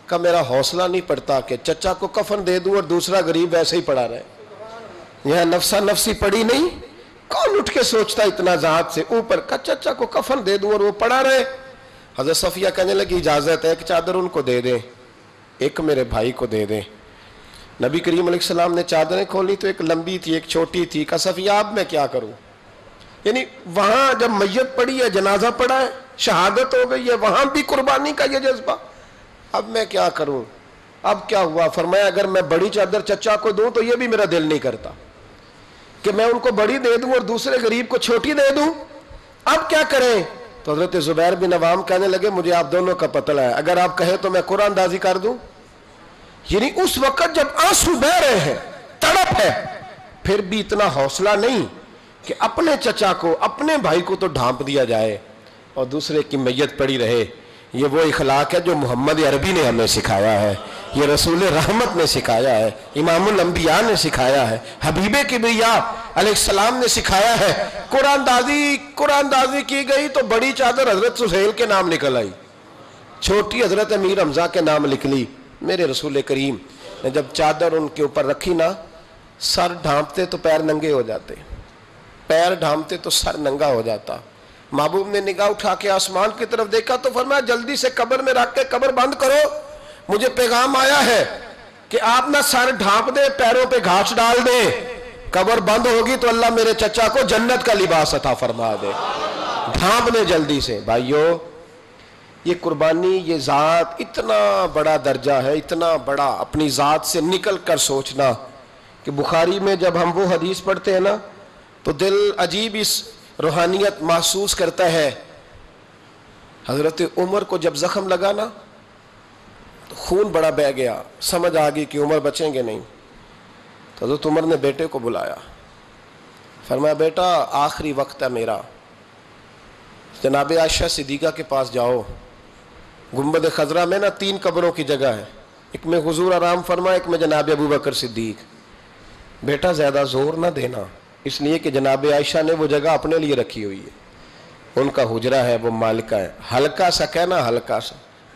کہ میرا حوصلہ نہیں پڑتا کہ چچا کو کفن دے دوں اور دوسرا غریب ویسے ہی پڑا رہے. یہاں نفسا نفسی پڑی نہیں، کون اٹھ کے سوچتا اتنا ذات سے اوپر کہ چچا کو کفن دے دوں اور وہ پڑا رہے. حضرت صفیہ کہنے لگی اجازت ہے، ایک چادر ان کو دے دیں، ایک میرے بھائی کو دے دیں. نبی کریم علیہ السلام نے چادریں کھولی تو ایک لمبی تھی، ایک چھوٹی تھی. کہ صفیہ اب میں کیا کروں؟ یعنی وہاں جب میت پڑی ہے، جنازہ پڑا ہے، شہادت ہو گئی ہے، وہاں بھی قربانی کا یہ جذبہ، اب میں کیا کروں؟ اب کیا ہوا؟ فرمایا اگر میں بڑی چادر چچا کو دوں تو یہ بھی میرا دل نہیں کرتا کہ میں ان کو بڑی دے دوں اور دوسرے غریب کو چھوٹی دے دوں، اب کیا کریں؟ تو حضرت زبیر بن عوام کہنے لگے مجھے آپ دونوں کا پتہ ہے، اگر آپ کہیں تو میں قرآن اندازی کر دوں. یعنی اس وقت جب آنسو بہ رہے ہیں، تڑپ ہے، پھر بھی اتنا حوصلہ نہیں کہ اپنے چچا کو، اپنے بھائی کو تو ڈھانپ دیا جائے اور دوسرے کی میت پڑی رہے. یہ وہ اخلاق ہے جو محمد عربی نے ہمیں سکھایا ہے، یہ رسول رحمت نے سکھایا ہے، امام الانبیاء نے سکھایا ہے، حبیب کبریا علیہ السلام نے سکھایا ہے. قرآن دازی کی گئی تو بڑی چادر حضرت سہیل کے نام نکل آئی، چھوٹی حضرت امیر حمزہ کے نام نکلی. میرے رسول کریم نے جب چادر ان کے اوپر رکھی نا، سر ڈھانپتے تو پیر ننگے ہو جاتے، پیر ڈھانپتے تو سر ننگا ہو جاتا. محبوب نے نگاہ اٹھا کے آسمان کی طرف دیکھا تو فرمایا جلدی سے قبر میں رکھ کے قبر بند کرو، مجھے پیغام آیا ہے کہ آپ نہ سر ڈھانپ دے، پیروں پہ گھاس ڈال دے، قبر بند ہوگی تو اللہ میرے چچا کو جنت کا لباس عطا فرما دے. ڈھانپ دے جلدی سے. بھائیو یہ قربانی، یہ ذات، اتنا بڑا درجہ ہے، اتنا بڑا اپنی ذات سے نکل کر سوچنا کہ بخاری میں جب ہم وہ حدیث پڑھتے ہیں نا تو دل عجیب اس روحانیت محسوس کرتا ہے. حضرت عمر کو جب زخم لگا نا تو خون بڑا بہہ گیا، سمجھ آ گئی کہ عمر بچیں گے نہیں. تو حضرت عمر نے بیٹے کو بلایا، فرمایا بیٹا آخری وقت ہے میرا، جناب عائشہ صدیقہ کے پاس جاؤ. گنبد خضرا میں نا 3 قبروں کی جگہ ہے، ایک میں حضور آرام فرما، ایک میں جناب ابوبکر صدیق. بیٹا زیادہ زور نہ دینا، اس لیے کہ جناب عائشہ نے وہ جگہ اپنے لیے رکھی ہوئی ہے، ان کا حجرہ ہے، وہ مالکہ ہے. ہلکا سا کہنا، ہلکا سا،